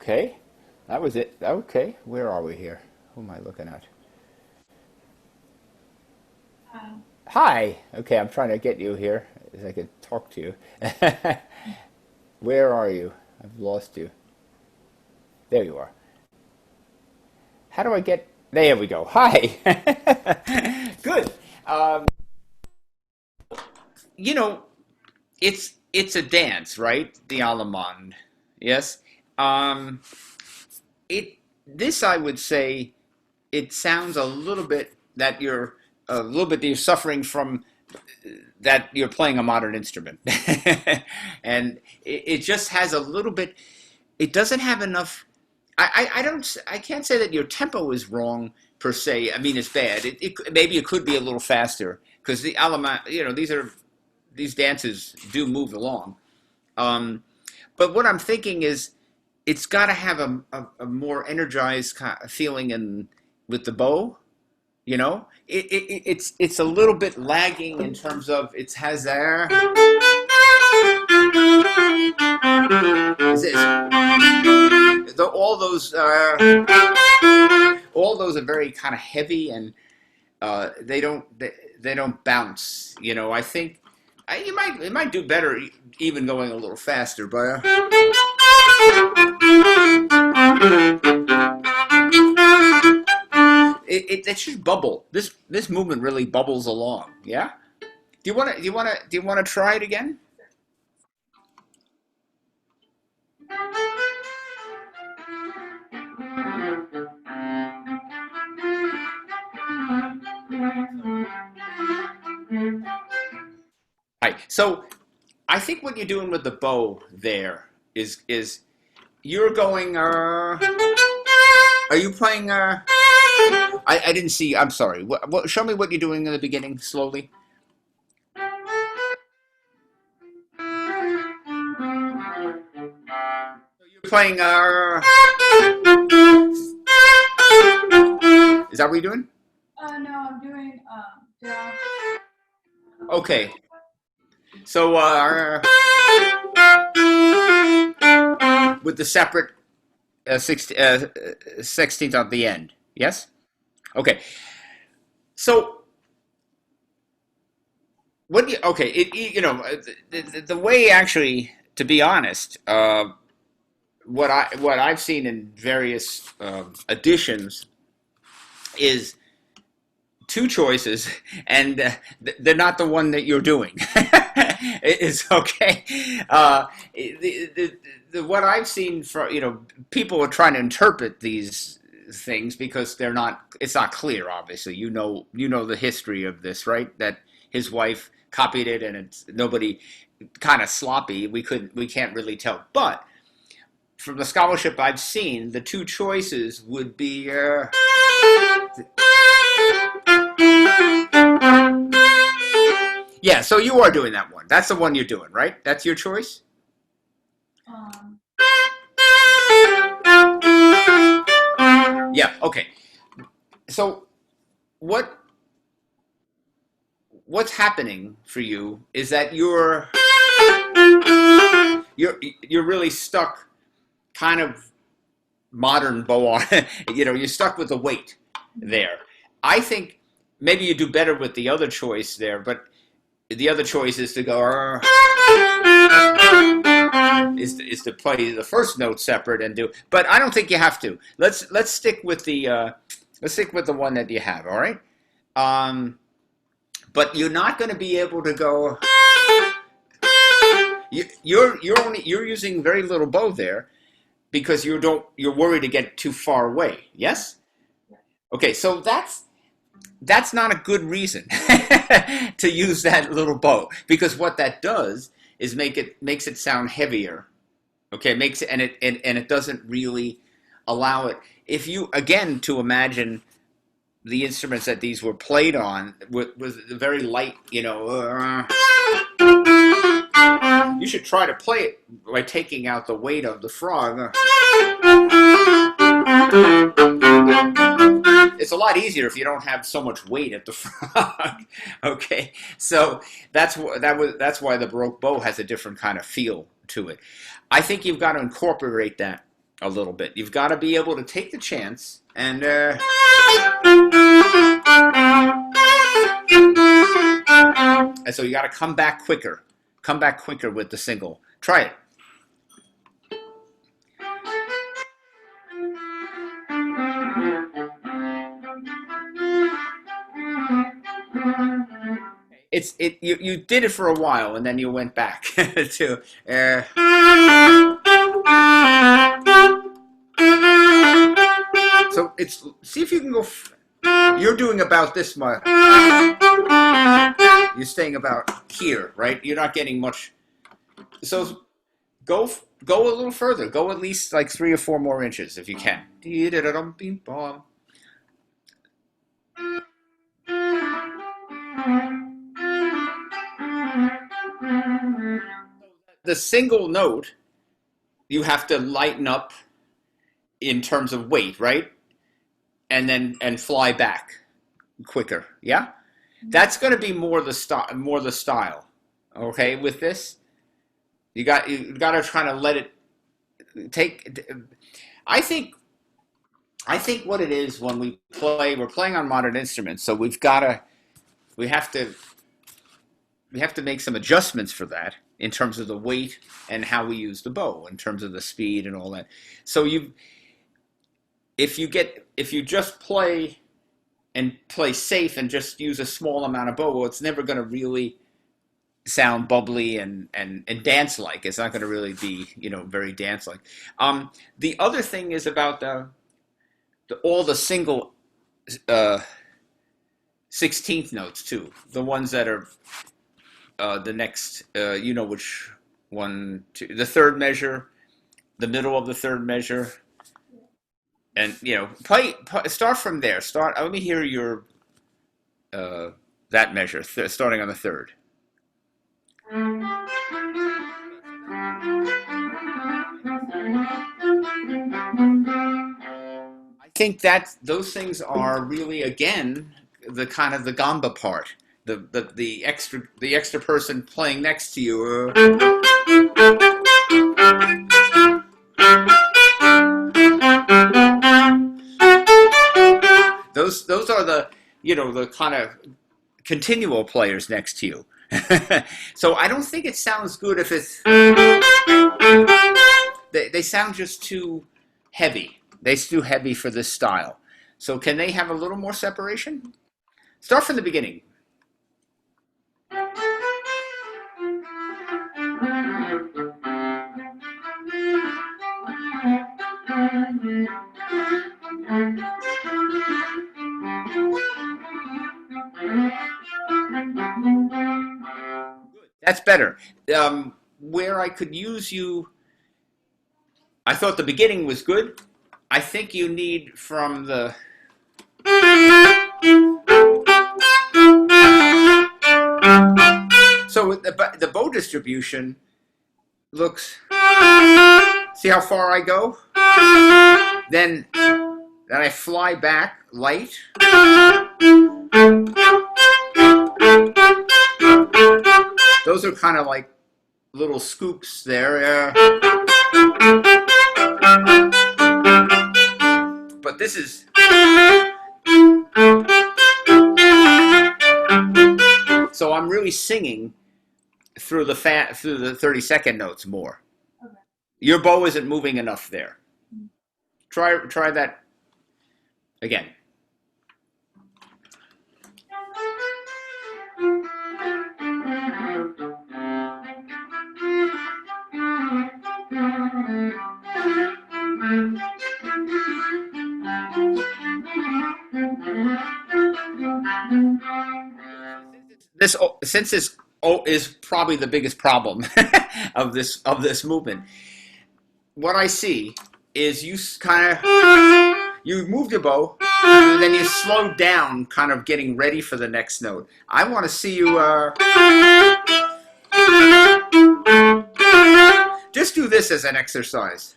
Okay. That was it. Okay. Where are we here? Who am I looking at? Hi. Okay, I'm trying to get you here as I can talk to you. Where are you? I've lost you. There you are. How do I get? There we go. Hi. Good. You know, it's a dance, right? The Allemande. Yes. Um, it this I would say it sounds a little bit that you're suffering from that you're playing a modern instrument, and it just has a little bit. It doesn't have enough. I don't. I can't say that your tempo is wrong per se. I mean, it's bad. Maybe it could be a little faster because the Allemande. These dances do move along. Um, but what I'm thinking is it's got to have a more energized feeling in with the bow. It's a little bit lagging in terms of it has there. Is this, all those are very kind of heavy and they don't bounce. I think it might do better even going a little faster, but it should bubble. This movement really bubbles along. Yeah. Do you want to try it again? Right. So I think what you're doing with the bow there is you're going. Are you playing? I didn't see. I'm sorry. Show me what you're doing in the beginning slowly. You're playing. Is that what you're doing? No, I'm doing down. Okay. So with the separate 16th at the end. Yes. Okay. So what do you, okay, the way actually, to be honest, what I've seen in various editions is two choices, and they're not the one that you're doing. It's okay. What I've seen from people are trying to interpret these things because they're not. It's not clear. Obviously, the history of this, right? That his wife copied it, and it's nobody kind of sloppy. We can't really tell, but from the scholarship I've seen, the two choices would be. Yeah, so you are doing that one. That's the one you're doing, right? That's your choice? Um, Yeah, okay. So what what's happening for you is that you're really stuck kind of modern bow on. You're stuck with the weight there. I think maybe you do better with the other choice there, but the other choice is to go is to play the first note separate and do. But I don't think you have to. Let's stick with the one that you have. All right. But you're not going to be able to go. You're using very little bow there because you're worried to get too far away. Yes. Okay. So that's not a good reason to use that little bow, because what that does is makes it sound heavier. Okay, makes it and it doesn't really allow it. If you again to imagine the instruments that these were played on was very light, you should try to play it by taking out the weight of the frog. It's a lot easier if you don't have so much weight at the frog. Okay, so that's why the Baroque bow has a different kind of feel to it. I think you've got to incorporate that a little bit. You've got to be able to take the chance and so you got to come back quicker. Come back quicker with the single. Try it. You did it for a while and then you went back to so see if you can go. You're doing about this much. You're staying about here, right? You're not getting much. So go a little further. Go at least like 3 or 4 more inches if you can. The single note you have to lighten up in terms of weight, right? And fly back quicker. Yeah, that's going to be more the style. Okay, with this, you got to try to let it take. I think what it is when we're playing on modern instruments, so we have to make some adjustments for that in terms of the weight and how we use the bow, in terms of the speed and all that. So if you just play safe and just use a small amount of bow, well, it's never going to really sound bubbly and dance like. It's not going to really be very dance like. The other thing is about all the single 16th notes too, the ones that are the next, which one, two, the third measure, the middle of the third measure, and start from there. Let me hear your that measure starting on the third. I think that those things are really again the kind of the gamba part, the extra person playing next to you. Those are the the kind of continual players next to you. So I don't think it sounds good if it's. They sound just too heavy. They're too heavy for this style. So can they have a little more separation? Start from the beginning. That's better. Where I could use you, I thought the beginning was good. I think you need from the. So the bow distribution looks. See how far I go? Then I fly back light. Those are kind of like little scoops there. But this is. So I'm really singing through the 30-second notes more. Okay. Your bow isn't moving enough there. Try that again. This since this is probably the biggest problem of this movement. What I see is you move your bow, and then you slow down, kind of getting ready for the next note. I want to see you just do this as an exercise.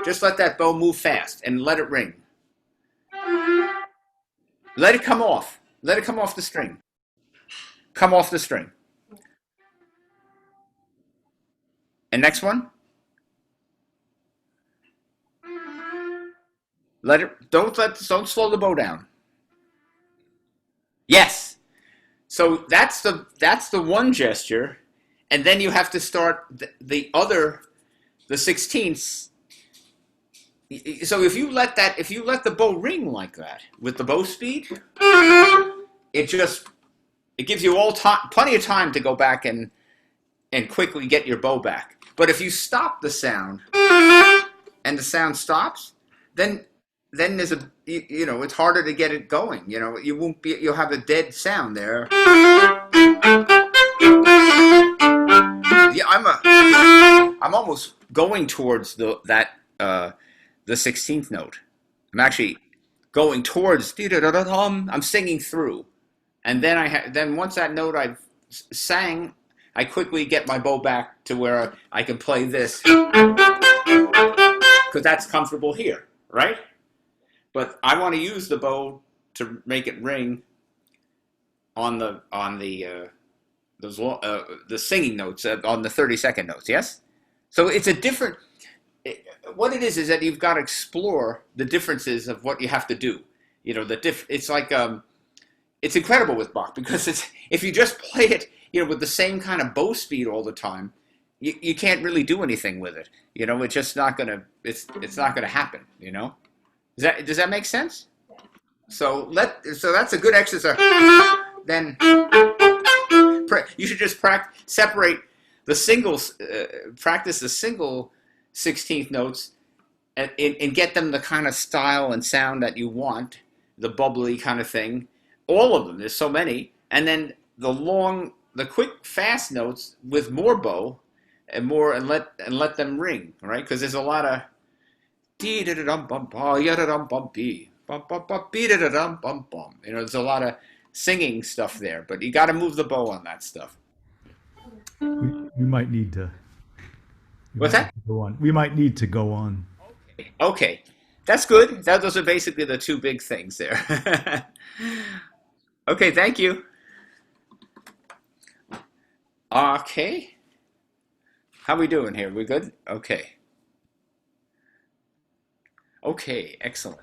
Just let that bow move fast and let it ring. Let it come off. Let it come off the string. Come off the string. And next one. Don't slow the bow down. Yes. So that's the one gesture, and then you have to start the 16ths. So if you let the bow ring like that with the bow speed, it gives you plenty of time to go back and quickly get your bow back. But if you stop the sound and the sound stops, then there's it's harder to get it going. You'll have a dead sound there. Yeah, I'm almost going towards the 16th note. I'm actually going towards. I'm singing through, and then once that note I've sang, I quickly get my bow back to where I can play this because that's comfortable here, right? But I want to use the bow to make it ring on the singing notes on the 30-second notes. Yes. So it's a different. What it is that you've got to explore the differences of what you have to do. It's like it's incredible with Bach because if you just play it, with the same kind of bow speed all the time, you can't really do anything with it. It's just not gonna. It's not gonna happen. Does that make sense? So that's a good exercise. Then you should just separate the singles. Practice the single 16th notes and get them the kind of style and sound that you want, the bubbly kind of thing. All of them. There's so many, and then the quick, fast notes with more bow and let them ring, right? Because there's a lot of there's a lot of singing stuff there, but you got to move the bow on that stuff. We might need to. What's that? Go on. We might need to go on. Okay, that's good. Those are basically the two big things there. Okay, thank you. Okay. How we doing here? We good? Okay. Okay, excellent.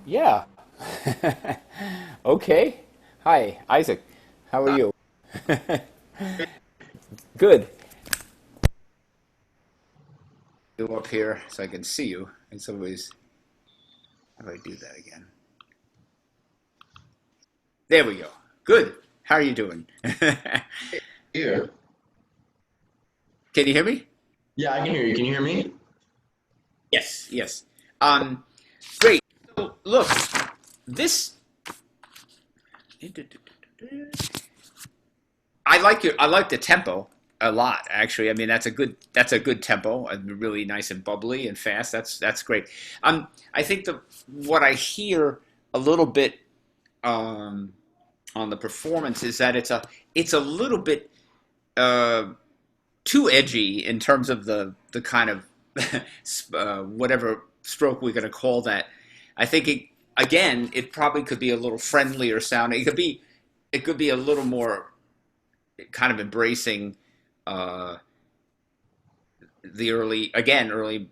Yeah. Okay. Hi, Isaac. How are you? Good. Go up here so I can see you. It's always. How do I do that again? There we go. Good. How are you doing? Can Here. you hear me? Yeah, I can hear you. Can you hear me? Yes. Yes. Um, Great. So look, this. I like the tempo a lot. Actually, I mean that's a good tempo, and really nice and bubbly and fast. That's great. I think the what I hear a little bit um, on the performance is that it's a little bit uh, too edgy in terms of the kind of whatever stroke we're going to call that. I think it probably could be a little friendlier sounding. It could be a little more kind of embracing uh, the early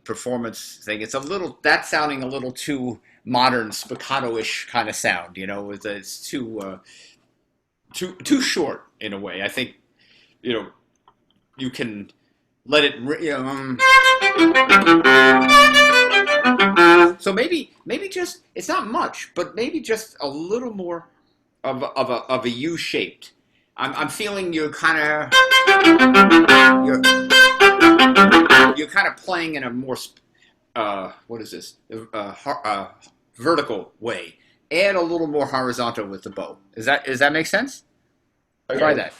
performance thing. It's a little that's sounding a little too modern spiccato-ish kind of sound. It's too short in a way. I think you know you can let it. So maybe just it's not much, but maybe just a little more of a U shaped. I'm feeling you're you're kind of playing in a more what is this vertical way. Add a little more horizontal with the bow. Does that make sense? Try Okay. that.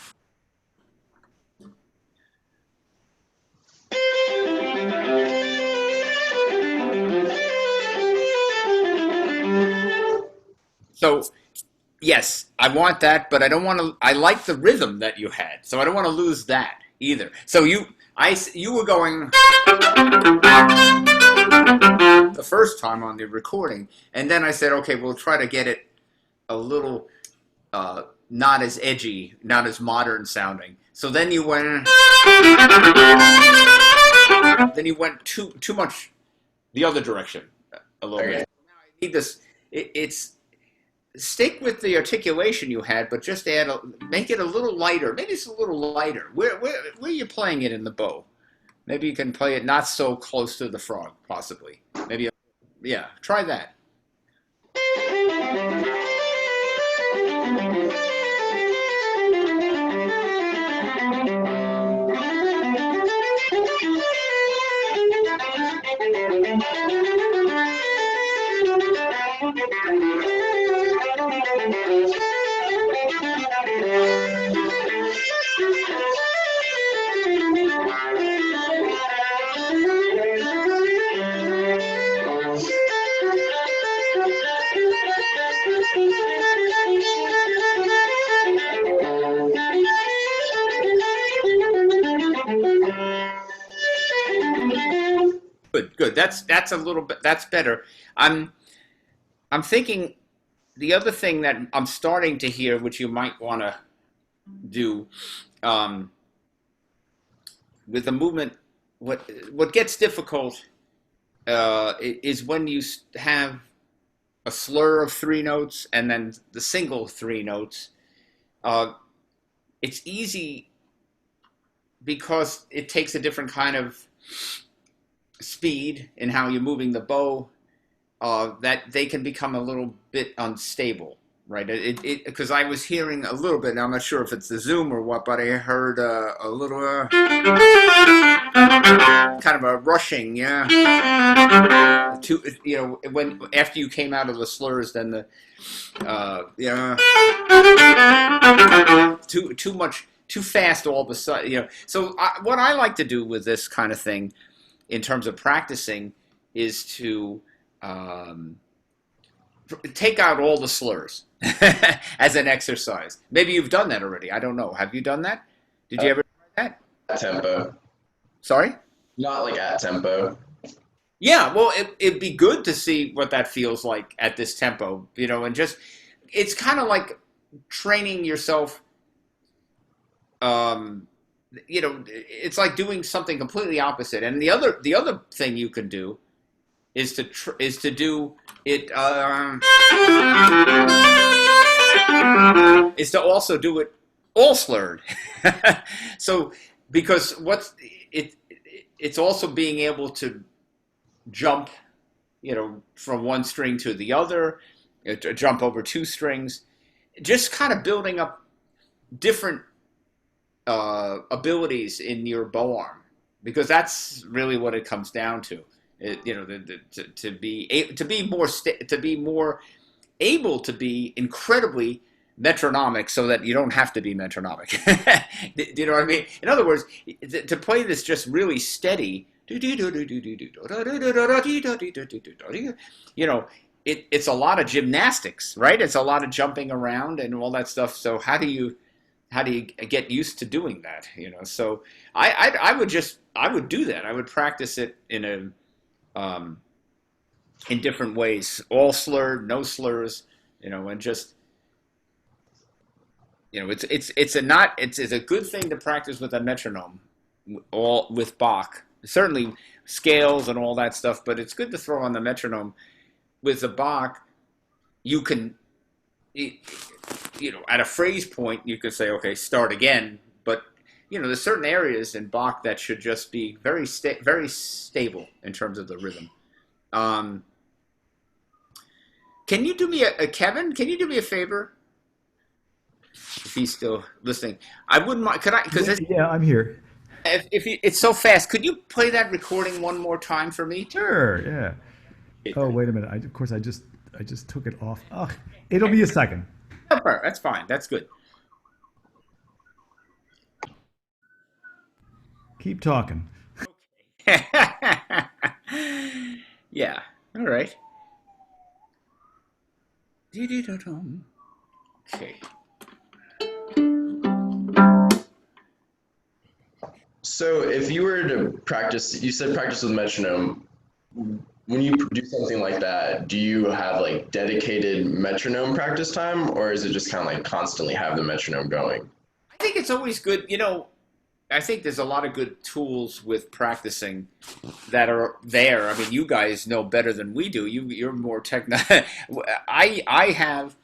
So yes, I want that, but I don't want to. I like the rhythm that you had, so I don't want to lose that either. So you were going the first time on the recording, and then I said, okay, we'll try to get it a little not as edgy, not as modern sounding. So then you went too much the other direction a little bit. Okay. Now I need this. It's stick with the articulation you had, but just make it a little lighter. Maybe it's a little lighter. Where are you playing it in the bow? Maybe you can play it not so close to the frog, possibly. Maybe, yeah. Try that. Good, good. That's a little bit. That's better. I'm I'm thinking the other thing that I'm starting to hear, which you might want to do with the movement. What gets difficult is when you have a slur of three notes and then the single three notes. Uh, it's easy because it takes a different kind of speed in how you're moving the bow, that they can become a little bit unstable, right? Because I was hearing a little bit, and I'm not sure if it's the Zoom or what, but I heard a little kind of a rushing, yeah. When after you came out of the slurs, then the yeah, too much, too fast all of a sudden, So what I like to do with this kind of thing, in terms of practicing, is to take out all the slurs as an exercise. Maybe you've done that already. I don't know. Have you done that? Did you ever try that? At tempo. Sorry? Not like at tempo. Yeah, well, it'd be good to see what that feels like at this tempo, and just, it's kind of like training yourself. It's like doing something completely opposite. And the other thing you can do is to do it, is to also do it all slurred. So, because it's also being able to jump, from one string to the other, to jump over two strings, just kind of building up different abilities in your bow arm, because that's really what it comes down to. To be more able to be incredibly metronomic, so that you don't have to be metronomic. Do you know what I mean? In other words, to play this just really steady, it's a lot of gymnastics, right? It's a lot of jumping around and all that stuff. So how do you get used to doing that? So I would do that. I would practice it in different ways, all slurred, no slurs, and just, it's a good thing to practice with a metronome, all with Bach. Certainly scales and all that stuff, but it's good to throw on the metronome. With the Bach, you can, at a phrase point, you could say, okay, start again. But, there's certain areas in Bach that should just be very stable in terms of the rhythm. Can you do me Kevin? Can you do me a favor? If he's still listening, I wouldn't mind. Could I? Because Yeah, I'm here. It's so fast. Could you play that recording one more time for me? Sure. Yeah. Oh, wait a minute. Of course, I just took it off. Oh, it'll be a second. That's fine. That's good. Keep talking. Yeah. All right. Okay. So if you were to practice, you said practice with metronome. When you do something like that, do you have like dedicated metronome practice time, or is it just kind of like constantly have the metronome going? I think it's always good. I think there's a lot of good tools with practicing that are there. I mean, you guys know better than we do. You're more I have,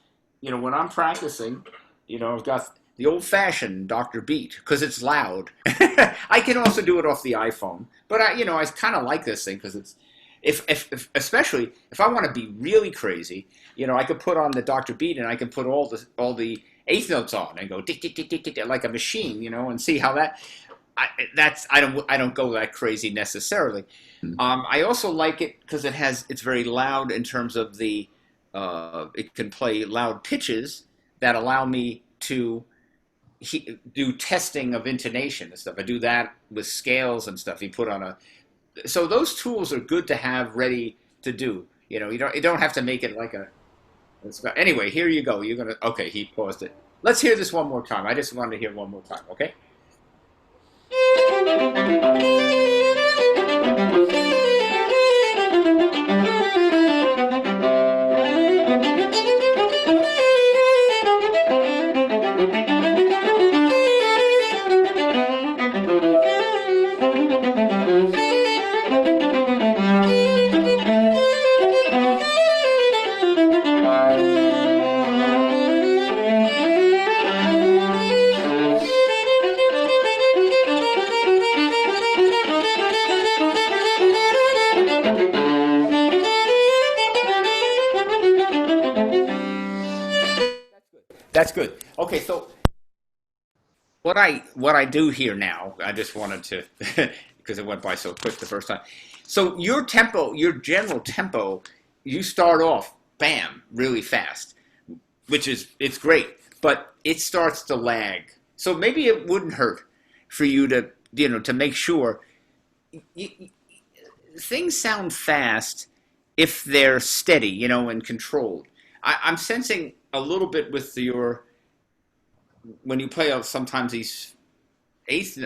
when I'm practicing, I've got the old-fashioned Dr. Beat, because it's loud. I can also do it off the iPhone, but I kind of like this thing because it's, especially if I want to be really crazy, I could put on the Dr. Beat and I can put all the eighth notes on and go tick tick tick tick tick like a machine, and see how that. I don't go that crazy necessarily. I also like it because it's very loud in terms of the it can play loud pitches that allow me to do testing of intonation and stuff. I do that with scales and stuff. So those tools are good to have ready to do. You don't have to make it like a. Anyway, here you go. Okay, he paused it. Let's hear this one more time. I just wanted to hear one more time. Okay. That's good. Okay, so what I do here now, I just wanted to because it went by so quick the first time. So your tempo, your general tempo, you start off bam really fast, which is it's great, but it starts to lag. So maybe it wouldn't hurt for you to to make sure y things sound fast if they're steady, and controlled. I'm sensing a little bit with your when you play out sometimes these eighth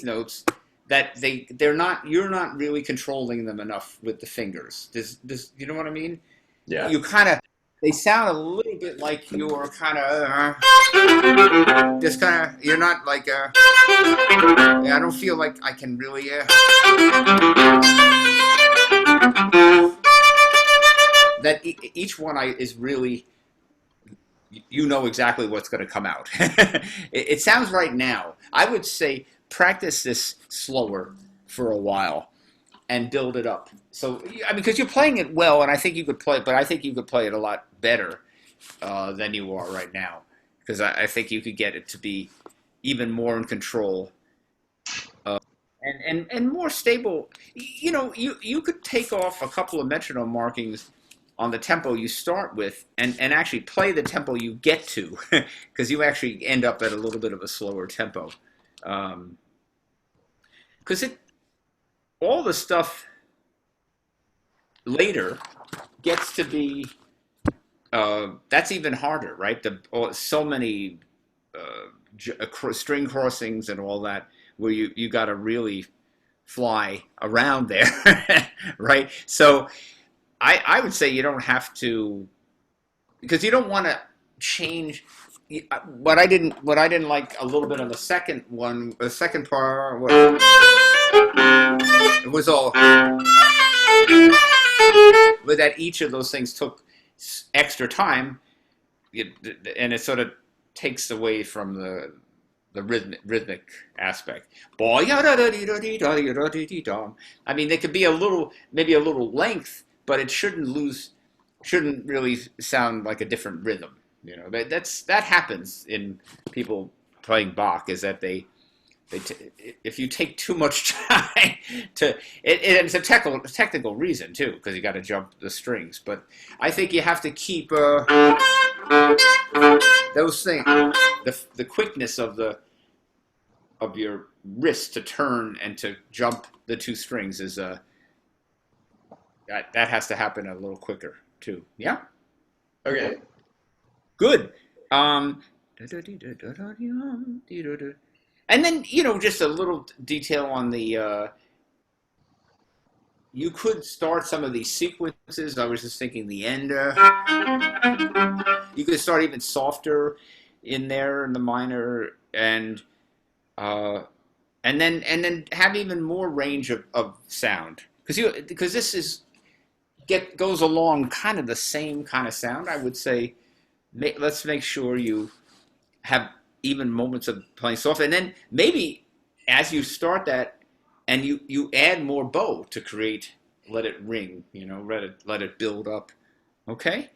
notes that they're not you're not really controlling them enough with the fingers. Does you know what I mean? Yeah. You kind of they sound a little bit like you're kind of just kind of you're not like yeah, I don't feel like I can really that each one is really you know exactly what's going to come out. It sounds right now. I would say practice this slower for a while and build it up. So, I mean, because you're playing it well, and I think you could play it, but I think you could play it a lot better than you are right now. Because I think you could get it to be even more in control and more stable. You could take off a couple of metronome markings on the tempo you start with and actually play the tempo you get to because you actually end up at a little bit of a slower tempo because it all the stuff later gets to be that's even harder, right? So many string crossings and all that where you got to really fly around there right? So I would say you don't have to because you don't want to change. What I didn't like a little bit on the second one, the second part it was all but that each of those things took extra time, and it sort of takes away from the rhythmic aspect. I mean, they could be maybe a little length, but it shouldn't really sound like a different rhythm. That happens in people playing Bach is that if you take too much time it's a technical reason too because you got to jump the strings. But I think you have to keep those things, the quickness of your wrist to turn and to jump the two strings is that has to happen a little quicker too. Yeah. Okay. Good. And then just a little detail on the. You could start some of these sequences. I was just thinking the end. You could start even softer in there in the minor, uh, and then have even more range of sound because this goes along kind of the same kind of sound. I would say let's make sure you have even moments of playing soft, and then maybe as you start that and you add more bow to create let it ring, let it build up. Okay,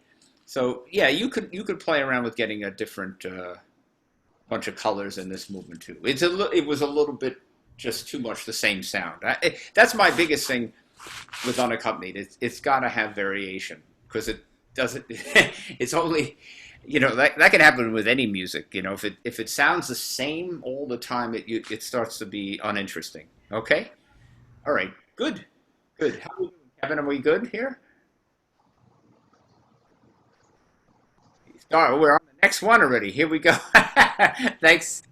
so yeah, you could play around with getting a different bunch of colors in this movement too. It was a little bit just too much the same sound. That's my biggest thing with unaccompanied. It's got to have variation because it doesn't. It's only that can happen with any music. If it sounds the same all the time, it starts to be uninteresting. Okay, all right, good. How are we doing, Kevin? Are we good here? We're on the next one already. Here we go. Thanks.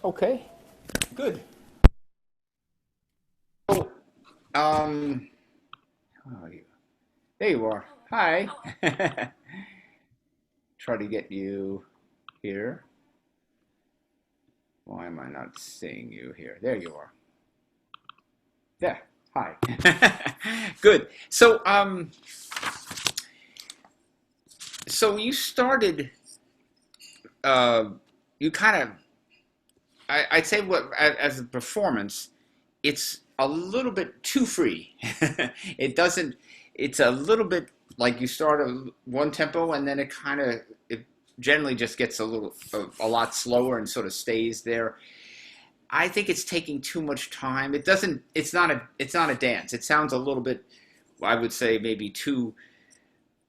Okay, good. So, how are you? There you are. Hi. Try to get you here. Why am I not seeing you here? There you are. Yeah. Hi. Good. So you started. Uh, you kind of. I'd say what as a performance, it's a little bit too free. It doesn't. It's a little bit like you start one tempo and then it generally just gets a lot slower and sort of stays there. I think it's taking too much time. It doesn't. It's not a dance. It sounds a little bit. I would say maybe too.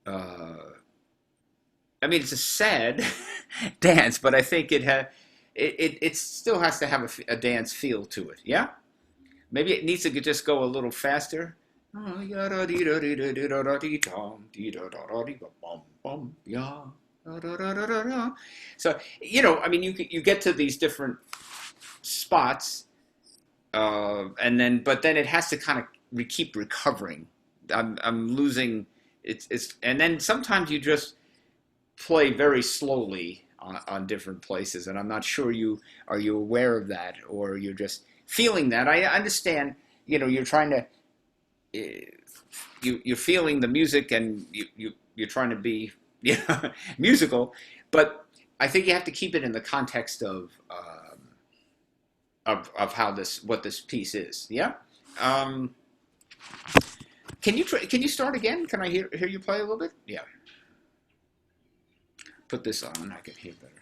I mean, it's a sad dance, but I think it still has to have a dance feel to it. Yeah. Maybe it needs to just go a little faster. So I mean, you get to these different spots, but then it has to kind of keep recovering. I'm losing. And then sometimes you just play very slowly on different places, and I'm not sure are you aware of that, or you're just feeling that. I understand, you're trying to, you're feeling the music, and you're trying to be, musical, but I think you have to keep it in the context of what this piece is. Yeah. Um, can you start again? Can I hear you play a little bit? Yeah. Put this on, I can hear better.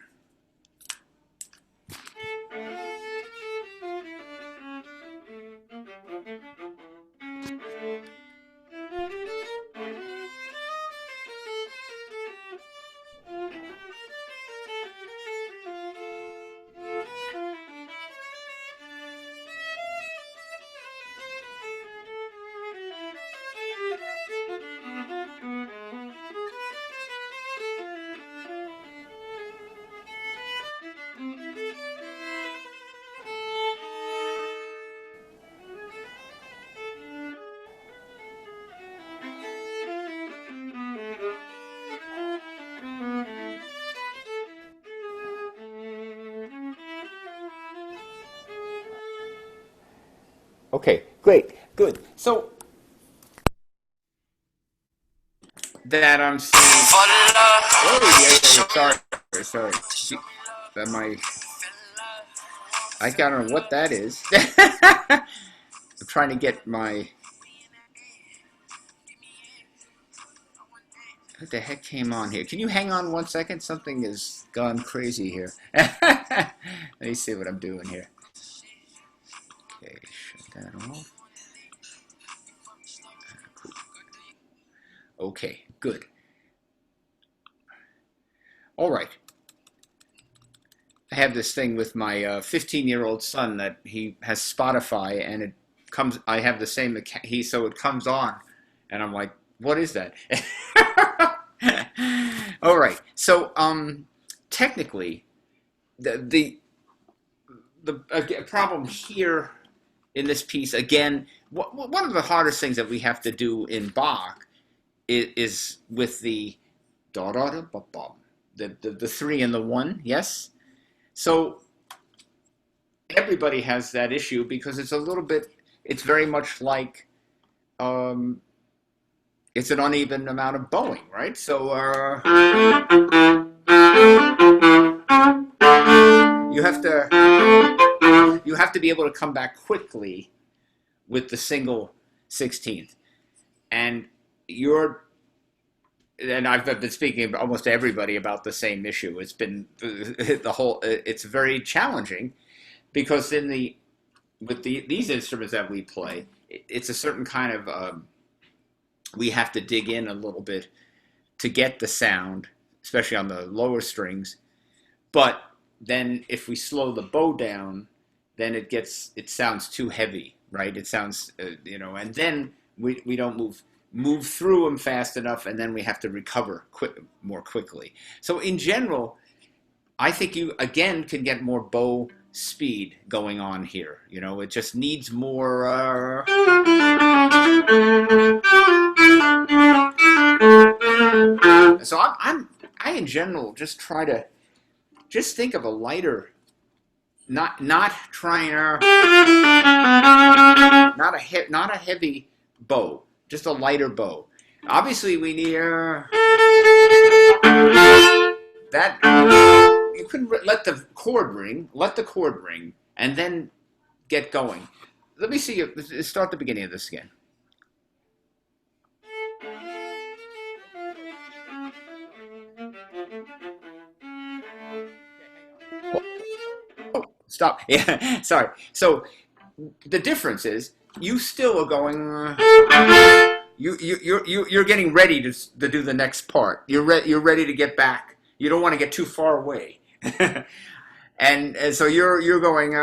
Okay, great, good. So that I'm seeing. Oh yeah, sorry. I don't know what that is. I'm trying to get my. What the heck came on here? Can you hang on 1 second? Something has gone crazy here. Let me see what I'm doing here. Okay, shut that off. Okay, good. All right. I have this thing with my 15-year-old son that he has Spotify, and it comes. I have the same. So it comes on, and I'm like, what is that? All right. So technically, the problem here in this piece again. One of the hardest things that we have to do in Bach is with the da da da ba ba, the three and the one. Yes. So everybody has that issue because it's very much like it's an uneven amount of bowing, right? So you have to be able to come back quickly with the single 16th, and I've been speaking to almost everybody about the same issue. It's been it's very challenging because these instruments that we play, it's a certain kind of, we have to dig in a little bit to get the sound, especially on the lower strings. But then if we slow the bow down, then it sounds too heavy, right? It sounds, and then we don't move through them fast enough, and then we have to recover more quickly. So in general, I think you, again, can get more bow speed going on here. You know, it just needs more. So I in general just try to just think of a lighter, not trying not a heavy bow, just a lighter bow. Obviously, we need that. You can let the chord ring, and then get going. Let me see. Let's start the beginning of this again. Oh, stop. Yeah, sorry. So the difference is you still are going. You're getting ready to do the next part. You're ready to get back. You don't want to get too far away, and so you're going.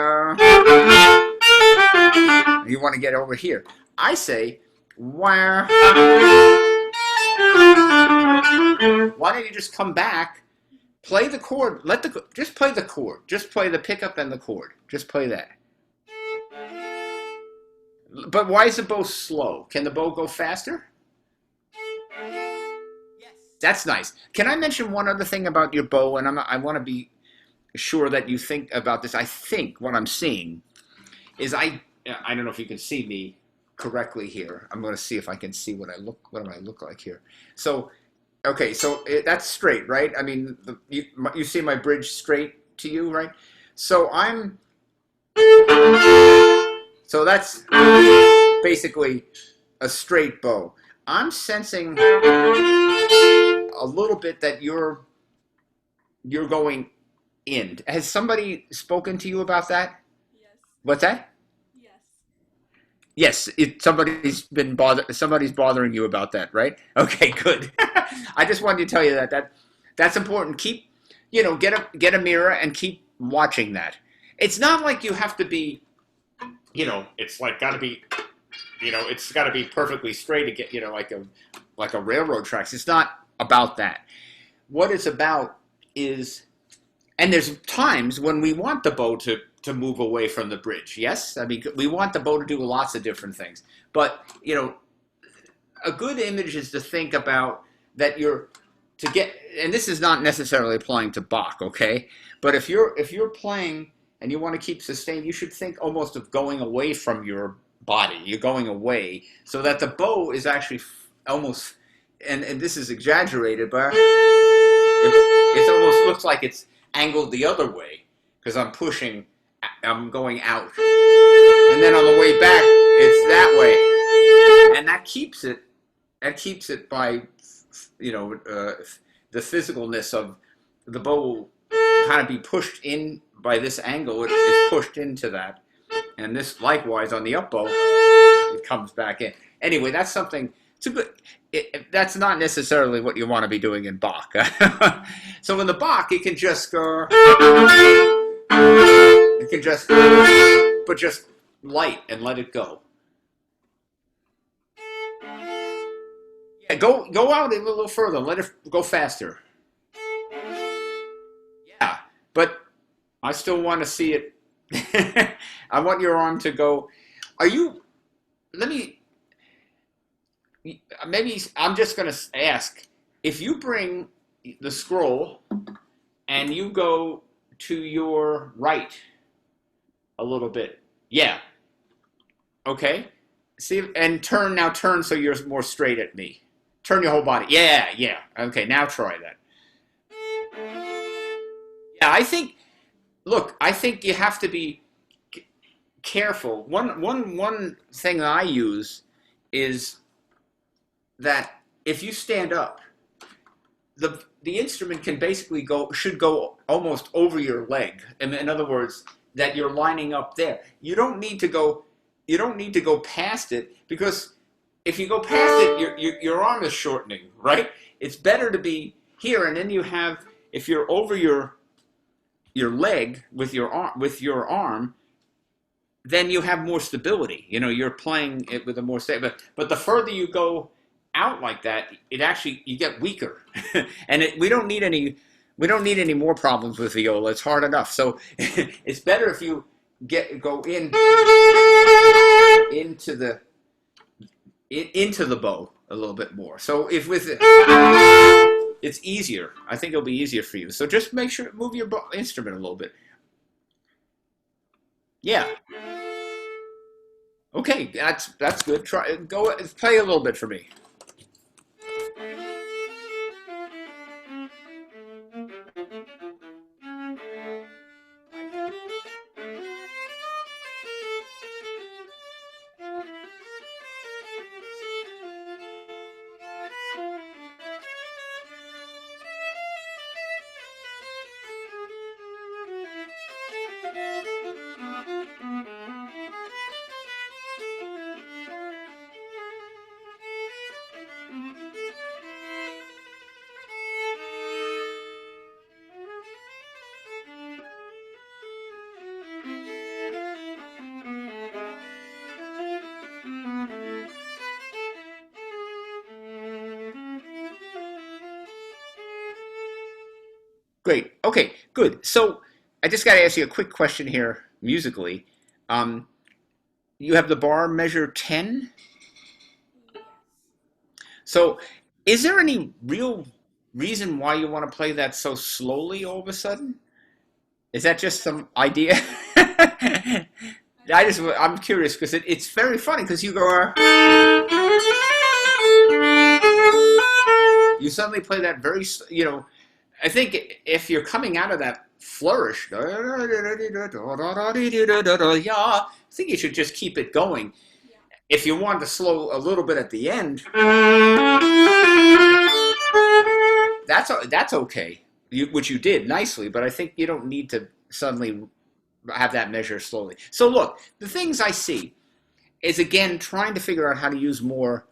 You want to get over here. I say, why don't you just come back? Play the chord. Just play the chord. Just play the pickup and the chord. Just play that. But why is the bow slow? Can the bow go faster? Yes. That's nice. Can I mention one other thing about your bow? And I want to be sure that you think about this. I think what I'm seeing is I don't know if you can see me correctly here. I'm going to see if I can see what do I look like here. So. Okay, so that's straight, right? I mean, you see my bridge straight to you, right? So that's basically a straight bow. I'm sensing a little bit that you're going in. Has somebody spoken to you about that? Yes. What's that? Yes. Yes, somebody's bothering you about that, right? Okay, good. I just wanted to tell you that's important. Keep, get a mirror and keep watching that. It's not like you have to be, it's like got to be, it's got to be perfectly straight to get, like a railroad tracks. It's not about that. What it's about is, and there's times when we want the bow to move away from the bridge. Yes, I mean we want the bow to do lots of different things. But a good image is to think about that and this is not necessarily applying to Bach, okay? But if you're playing and you want to keep sustained, you should think almost of going away from your body. You're going away so that the bow is actually almost, and this is exaggerated, but it almost looks like it's angled the other way because I'm going out. And then on the way back, it's that way. And that keeps it by, the physicalness of the bow will kind of be pushed in by this angle. It is pushed into that. And this, likewise, on the up bow, it comes back in. Anyway, that's something, that's not necessarily what you want to be doing in Bach. So in the Bach, it can just go, but just light and let it go. Yeah, go out a little further. Let it go faster. Yeah, but I still want to see it. I want your arm to go. Maybe I'm just going to ask, if you bring the scroll and you go to your right a little bit. Yeah. Okay. See, and turn so you're more straight at me. Turn your whole body. Yeah. Okay, now try that. Yeah, I think you have to be careful. One thing that I use is that if you stand up, the instrument can basically should go almost over your leg. In other words, that you're lining up there. You don't need to go past it, because if you go past it, your arm is shortening, right? It's better to be here, and then if you're over your leg with your arm, then you have more stability. You're playing it with a more stable. But the further you go out like that, you get weaker, and we don't need any We don't need any more problems with viola. It's hard enough. So it's better if you go into the into the bow a little bit more. So if with it, it's easier. I think it'll be easier for you. So just make sure move your instrument a little bit. Yeah. Okay, that's good. Try go play a little bit for me. Great. Okay, good. So I just got to ask you a quick question here musically. Um, you have the bar measure 10. So is there any real reason why you want to play that so slowly all of a sudden? Is that just some idea? I'm curious because it's very funny because you go, you suddenly play that very, I think if you're coming out of that flourish, yeah, I think you should just keep it going. If you want to slow a little bit at the end, that's okay, which you did nicely. But I think you don't need to suddenly have that measure slowly. So look, the things I see is again trying to figure out how to use more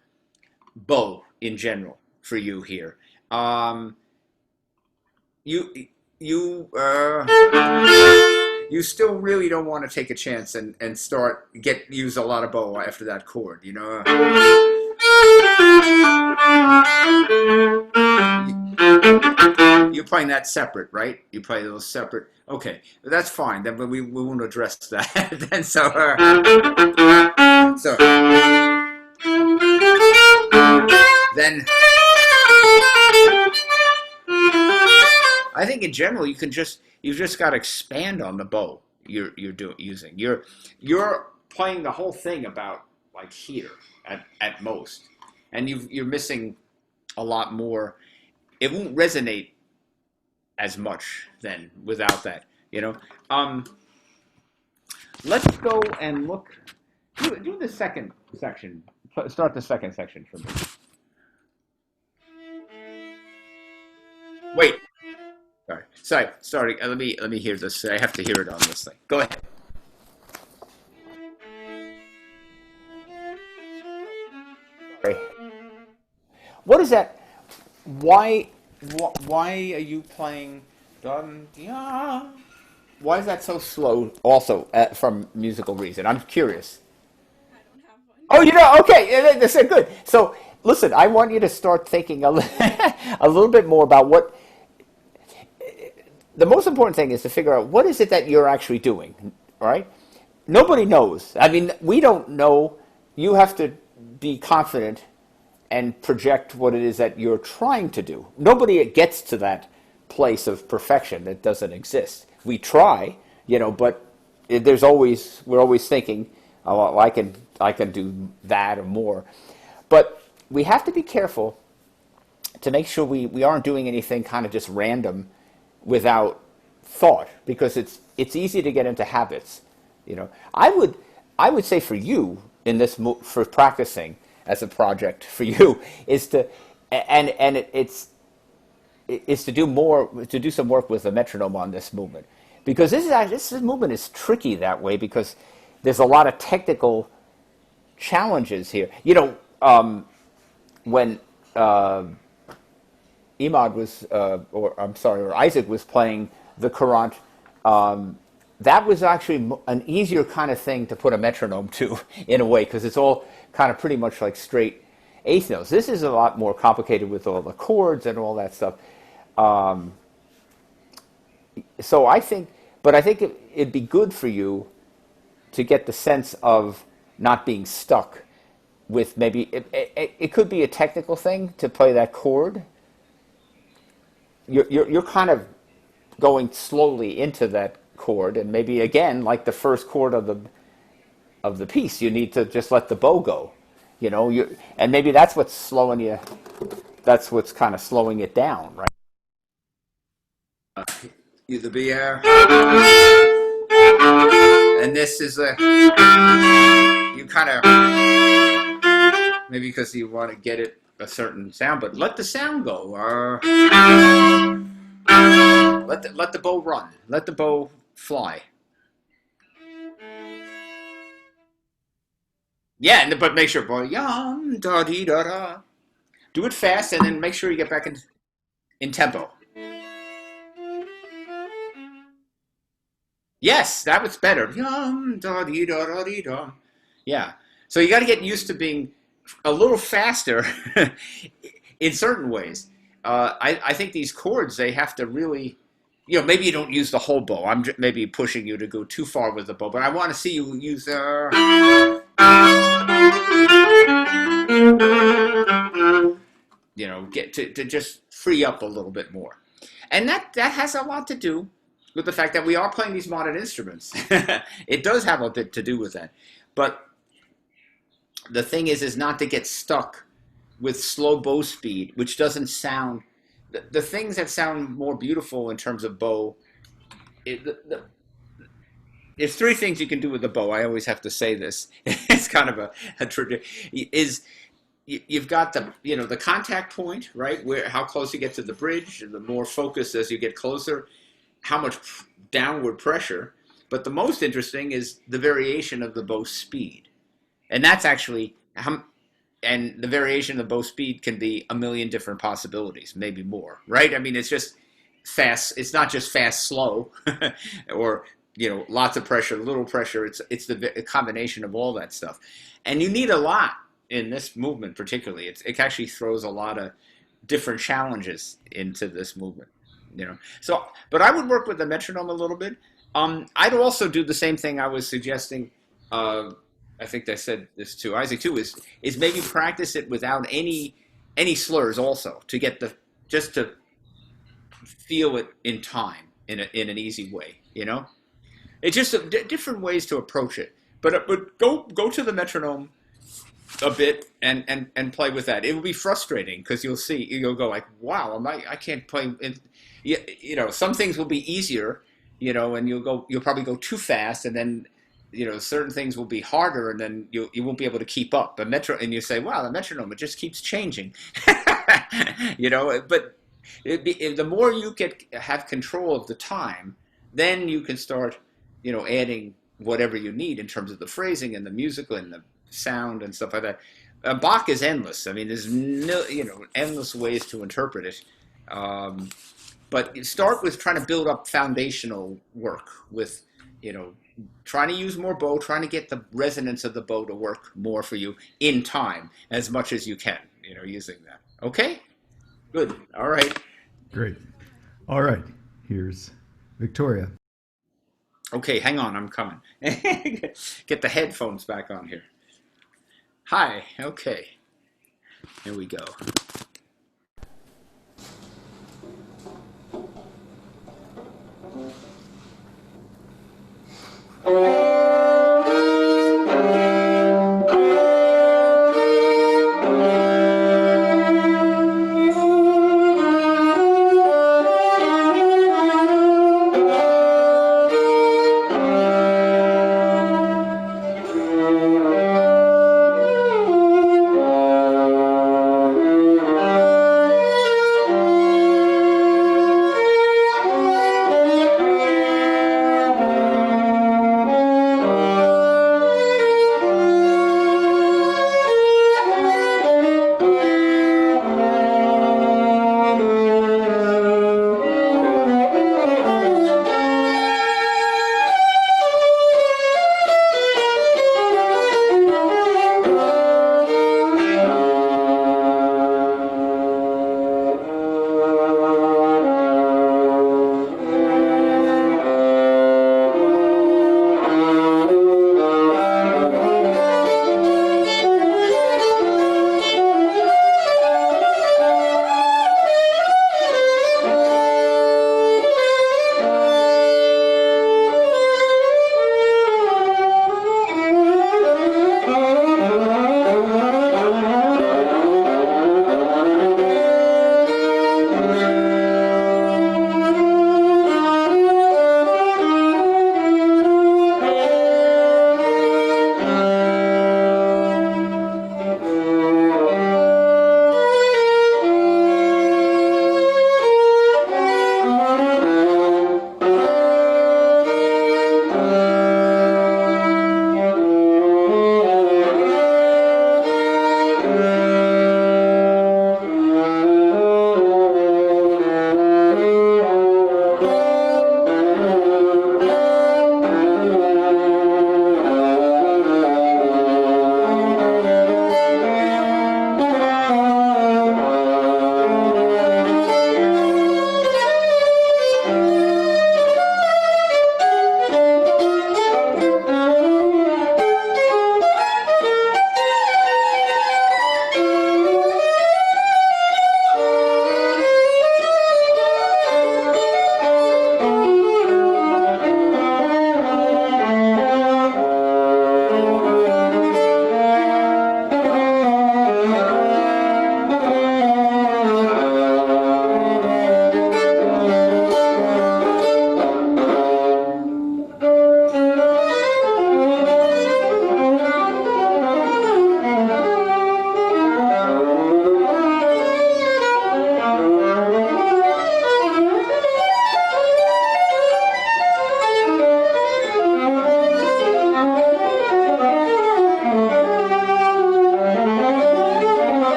bow in general for you here. You you you still really don't want to take a chance and use a lot of bow after that chord, You're playing that separate, right? You play those separate. Okay, that's fine. Then we won't address that. Then so then I think in general you've just got to expand on the bow you're using. You're playing the whole thing about like here at most, and you're missing a lot more. It won't resonate as much then without that. Let's go and look. Do the second section. Start the second section for me. Wait. Sorry. Let me hear this. I have to hear it on this thing. Go ahead. Sorry. What is that? Why are you playing Dutton? Yeah. Why is that so slow? Also, from musical reason, I'm curious. Oh, okay. That's good. So, listen, I want you to start thinking a little bit more about what. The most important thing is to figure out what is it that you're actually doing, all right? Nobody knows. I mean, we don't know. You have to be confident and project what it is that you're trying to do. Nobody gets to that place of perfection that doesn't exist. We try, but we're always thinking, oh, well, I can do that or more. But we have to be careful to make sure we aren't doing anything kind of just random without thought, because it's easy to get into habits. I would say for you in this for practicing as a project for you is to it's to do some work with the metronome on this movement, because this movement is tricky that way because there's a lot of technical challenges here. When Imad was, or Isaac was playing the Courant, that was actually an easier kind of thing to put a metronome to, in a way, because it's all kind of pretty much like straight eighth notes. This is a lot more complicated with all the chords and all that stuff. So I think, but I think it'd be good for you to get the sense of not being stuck with maybe it could be a technical thing to play that chord. You're kind of going slowly into that chord, and maybe again, like the first chord of the piece, you need to just let the bow go. You know, and maybe that's what's slowing you. That's what's kind of slowing it down, right? The B air, and this is a you kind of maybe because you want to get it a certain sound, but let the sound go. Let the bow run. Let the bow fly. Yeah, but make sure, boy, yum da dee da da. Do it fast, and then make sure you get back in tempo. Yes, that was better. Yum da dee da da dee da. Yeah. So you got to get used to being a little faster in certain ways. I think these chords, they have to really, maybe you don't use the whole bow. I'm maybe pushing you to go too far with the bow, but I want to see you use get to just free up a little bit more. And that has a lot to do with the fact that we are playing these modern instruments. It does have a bit to do with that. But the thing is not to get stuck with slow bow speed, which doesn't sound... The things that sound more beautiful in terms of bow... There's three things you can do with the bow. I always have to say this. It's kind of a tradition. You've got the contact point, right? Where how close you get to the bridge, and the more focus as you get closer, how much downward pressure. But the most interesting is the variation of the bow speed, and that's actually and the variation of the bow speed can be a million different possibilities, maybe more, right? I mean, it's just fast. It's not just fast, slow, or lots of pressure, little pressure. It's the combination of all that stuff, and you need a lot. In this movement particularly, it actually throws a lot of different challenges into this movement, So, but I would work with the metronome a little bit. I'd also do the same thing I was suggesting. I think I said this to Isaac too. Is maybe practice it without any slurs also to get just to feel it in time in an easy way. It's just different ways to approach it. But go to the metronome a bit and play with that. It will be frustrating because you'll go like, wow, I can't play. Some things will be easier, and you'll probably go too fast, and then certain things will be harder, and then you won't be able to keep up. And you say, wow, the metronome, it just keeps changing, But the more you have control of the time, then you can start, adding whatever you need in terms of the phrasing and the musical and the sound and stuff like that. Bach is endless. I mean, there's endless ways to interpret it. But you start with trying to build up foundational work with, trying to use more bow, trying to get the resonance of the bow to work more for you in time as much as you can, using that. Okay? Good. All right. Great. All right. Here's Victoria. Okay, hang on. I'm coming. Get the headphones back on here. Hi, okay. Here we go.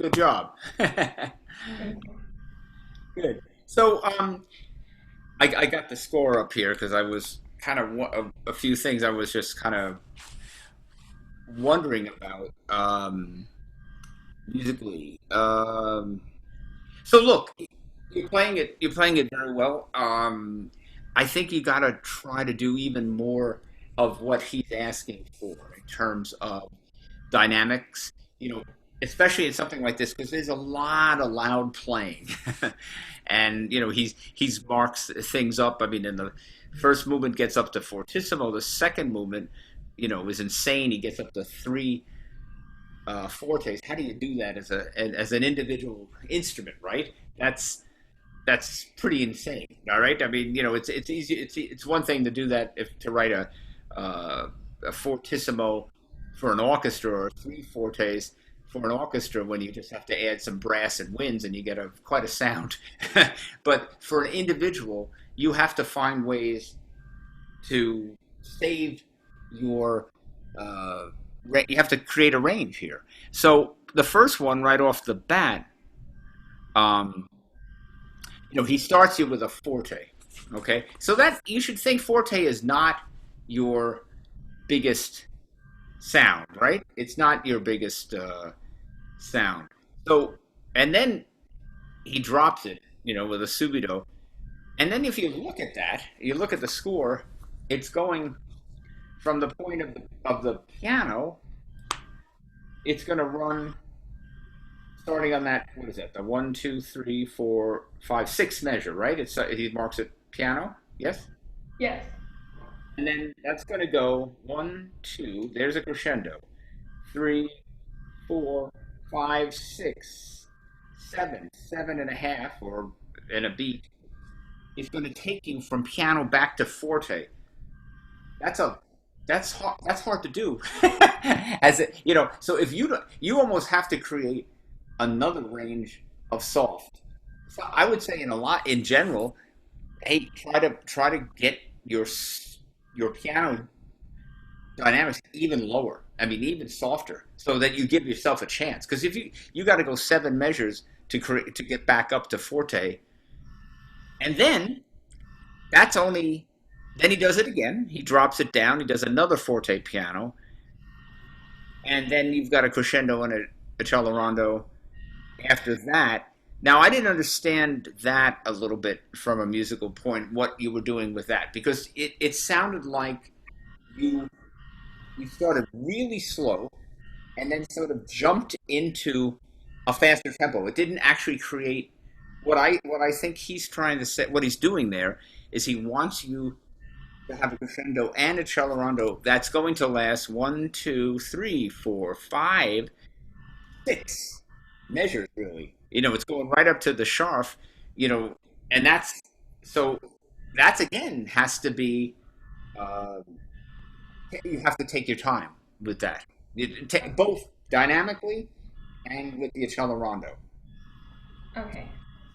Good job. Thank you. Good. So, I got the score up here because I was kind of a few things I was just kind of wondering about musically. So look, you're playing it very well. I think you got to try to do even more of what he's asking for in terms of dynamics, you know, especially in something like this because there's a lot of loud playing, and he's marks things up. I mean, in the first movement gets up to fortissimo. The second movement, is insane. He gets up to three fortes. How do you do that as an individual instrument, right? That's pretty insane. All right. I mean, it's easy. It's one thing to do that if to write a fortissimo for an orchestra or three fortes for an orchestra when you just have to add some brass and winds and you get quite a sound. But for an individual, you have to find ways to save your. You have to create a range here. So the first one right off the bat. Um, he starts you with a forte. Okay, so that you should think forte is not your biggest sound, right? It's not your biggest sound. So, and then he drops it, with a subito. And then if you look at that, you look at the score, it's going from the point of the piano. It's going to run starting on that, what is that? The one, two, three, four, five, six measure, right? He marks it piano, yes? Yes. And then that's going to go one, two, there's a crescendo. Three, four, five, six, seven, 7.5, or in a beat. It's going to take you from piano back to forte. That's a that's hard to do. So if you don't, you almost have to create another range of soft. So I would say in general, hey, try to get your piano dynamics even lower. I mean, even softer, so that you give yourself a chance. Because if you got to go seven measures to get back up to forte, and then that's only then he does it again. He drops it down. He does another forte piano, and then you've got a crescendo and a cello rondo after that. Now, I didn't understand that a little bit from a musical point, what you were doing with that, because it sounded like you you started really slow and then sort of jumped into a faster tempo. It didn't actually create what I think he's trying to say. What he's doing there is he wants you to have a crescendo and a cello rondo that's going to last one, two, three, four, five, six measures really. It's going right up to the sharp, you know, and so that's again has to be uh, you have to take your time with that. Both dynamically and with the cello rondo. Okay.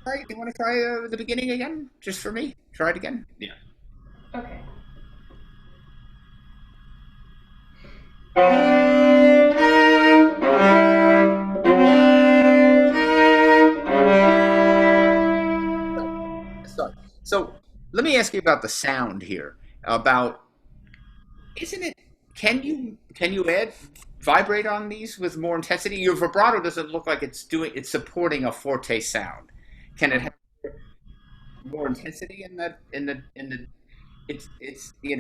All right, you want to try the beginning again, just for me? Try it again. Yeah. Okay. Sorry. So let me ask you about the sound here. About isn't it? Can you add vibrate on these with more intensity? Your vibrato doesn't look like it's supporting a forte sound. Can it have more intensity in the it's it's the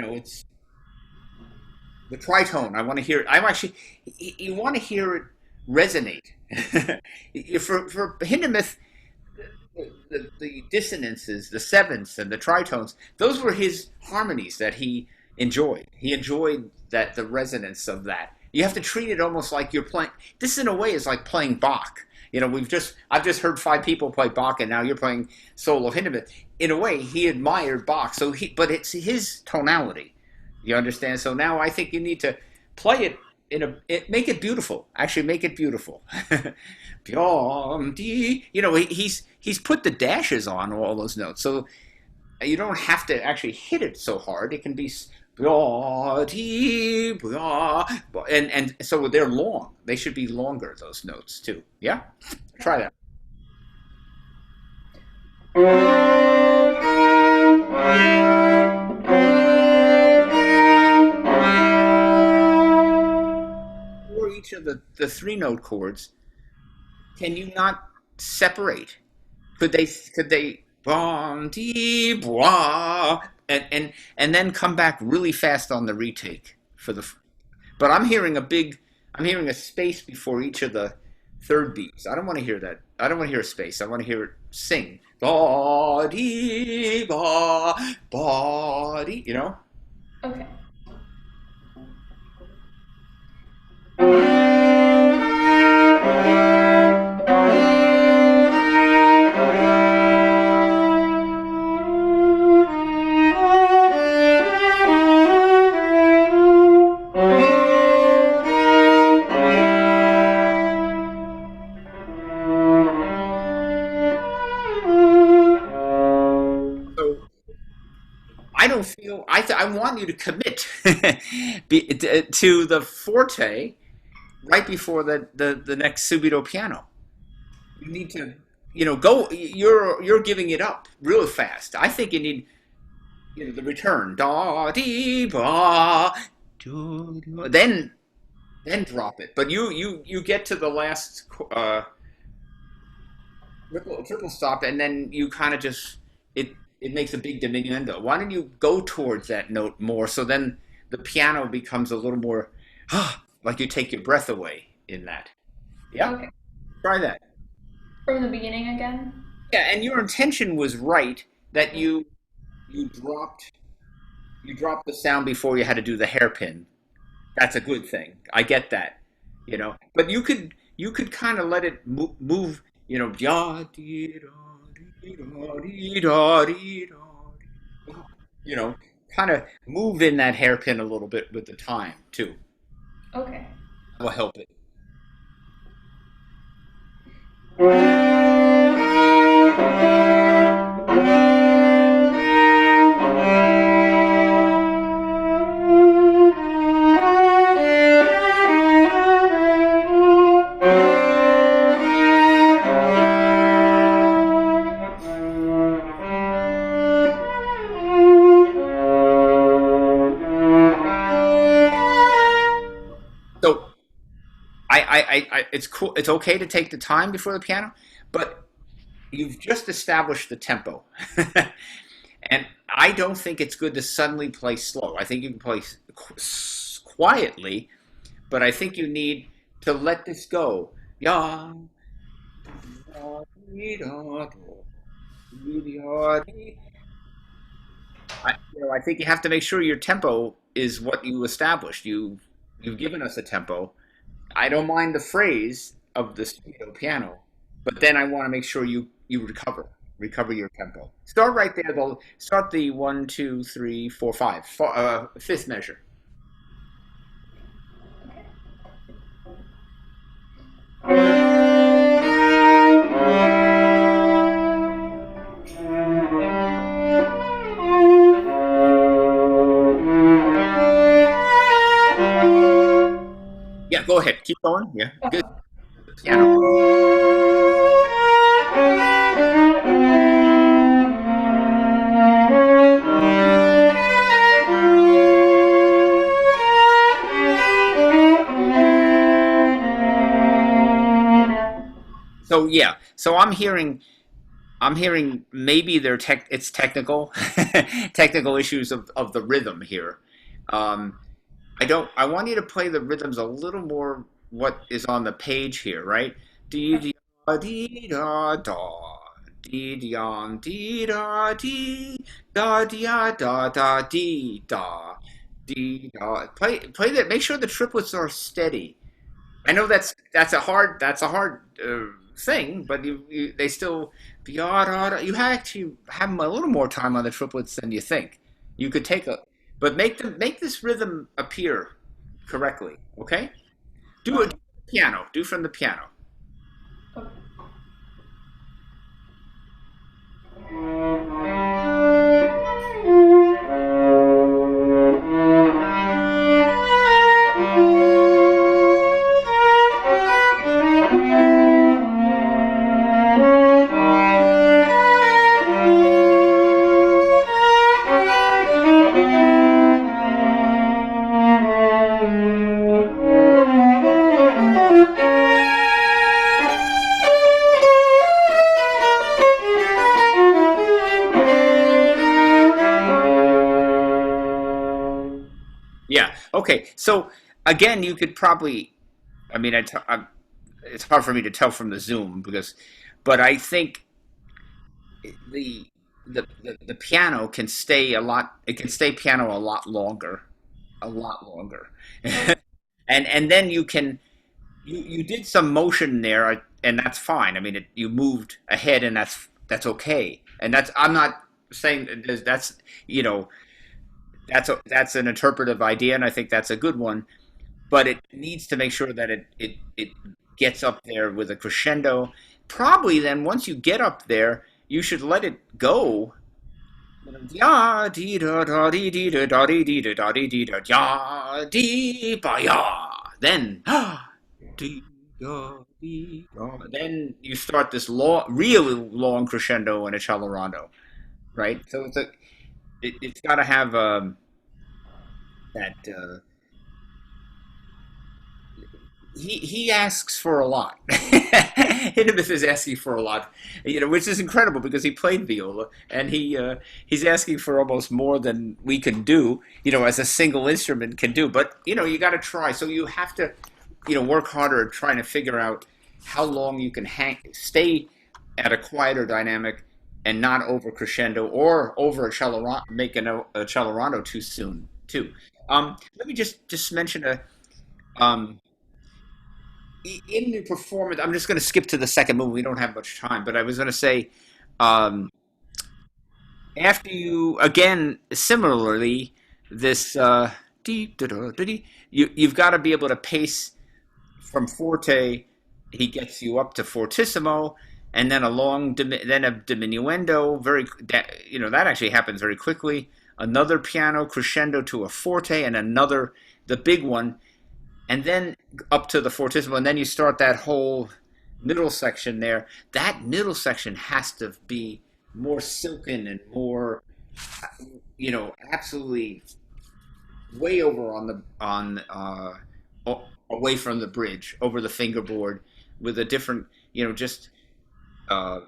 tritone? I want to hear it. I'm actually you want to hear it resonate. For Hindemith, the dissonances, the sevenths, and the tritones, those were his harmonies that he enjoyed. He enjoyed that the resonance of that. You have to treat it almost like you're playing. This, in a way, is like playing Bach. I've just heard five people play Bach, and now you're playing solo Hindemith. In a way, he admired Bach, but it's his tonality. You understand? So now I think you need to play it make it beautiful. Actually, make it beautiful. He's put the dashes on all those notes. So You don't have to actually hit it so hard. It can be blah, dee, blah, and so they're long. They should be longer, those notes too. Yeah? Try that. For each of the three note chords, can you not separate? Could they bom dee blah and then come back really fast on the retake for the but I'm hearing a space before each of the third beats. I don't want to hear that. I don't want to hear a space. I want to hear it sing. Ba dee ba dee, you know? Okay. So I don't feel I want you to commit to the forte right before the next subito piano. You need to, go. You're giving it up real fast. I think you need, the return da dee ba, then drop it. But you get to the last triple stop, and then you kind of just it makes a big diminuendo. Why don't you go towards that note more? So then the piano becomes a little more like you take your breath away in that. Yeah, Okay. try that. From the beginning again? Yeah, and your intention was right that you dropped you dropped the sound before you had to do the hairpin. That's a good thing. I get that, But you could kind of let it move, ya dee da dee da dee da dee da, you know, kind of move in that hairpin a little bit with the time too. Okay. That will help it. So it's cool. It's okay to take the time before the piano, but you've just established the tempo. And I don't think it's good to suddenly play slow. I think you can play quietly, but I think you need to let this go. Yeah. I think you have to make sure your tempo is what you established. You've given us a tempo. I don't mind the phrase of the studio piano, but then I want to make sure you recover your tempo. Start right there. Though. Start the 1, 2, 3, 4, 5, fifth measure. Yeah, go ahead. Keep going. Yeah, good. Piano. So yeah, so I'm hearing maybe it's technical technical issues of the rhythm here. Um, I want you to play the rhythms a little more what is on the page here, right? Dee da dee da da dee dee da dee da da da dee da dee da. Play that. Make sure the triplets are steady. I know that's a hard thing, but they still you actually have them a little more time on the triplets than you think. You could take a, but make this rhythm appear correctly. Okay, do it piano. Do from the piano. Okay. Yeah. Okay. So again, you could probably. I mean, it's hard for me to tell from the Zoom but I think the the piano can stay a lot. It can stay piano a lot longer, Okay. and then you did some motion there, and that's fine. I mean, you moved ahead, and that's okay. And I'm not saying that's you know that's an interpretive idea, and I think that's a good one. But it needs to make sure that it gets up there with a crescendo. Probably then once you get up there, you should let it go. Ya dee da da dee dee da da dee dee da da dee dee da ya dee ba ya. Then dee da dee da. Then you start this really long crescendo and a cello rondo, right? So it's got to have that. He asks for a lot. Intimus is asking for a lot, which is incredible because he played viola and he's asking for almost more than we can do, as a single instrument can do. But you got to try. So you have to, work harder at trying to figure out how long you can stay at a quieter dynamic and not over crescendo or over making a cello rondo too soon too. Let me just mention um, in the performance, I'm just going to skip to the second movie. We don't have much time, but I was going to say, um, after you again, similarly, this you've got to be able to pace from forte. He gets you up to fortissimo, and then then a diminuendo. That actually happens very quickly. Another piano crescendo to a forte, and another the big one and then up to the fortissimo, and then you start that whole middle section there. That middle section has to be more silken and more, absolutely way over away from the bridge, over the fingerboard, with a different, just uh,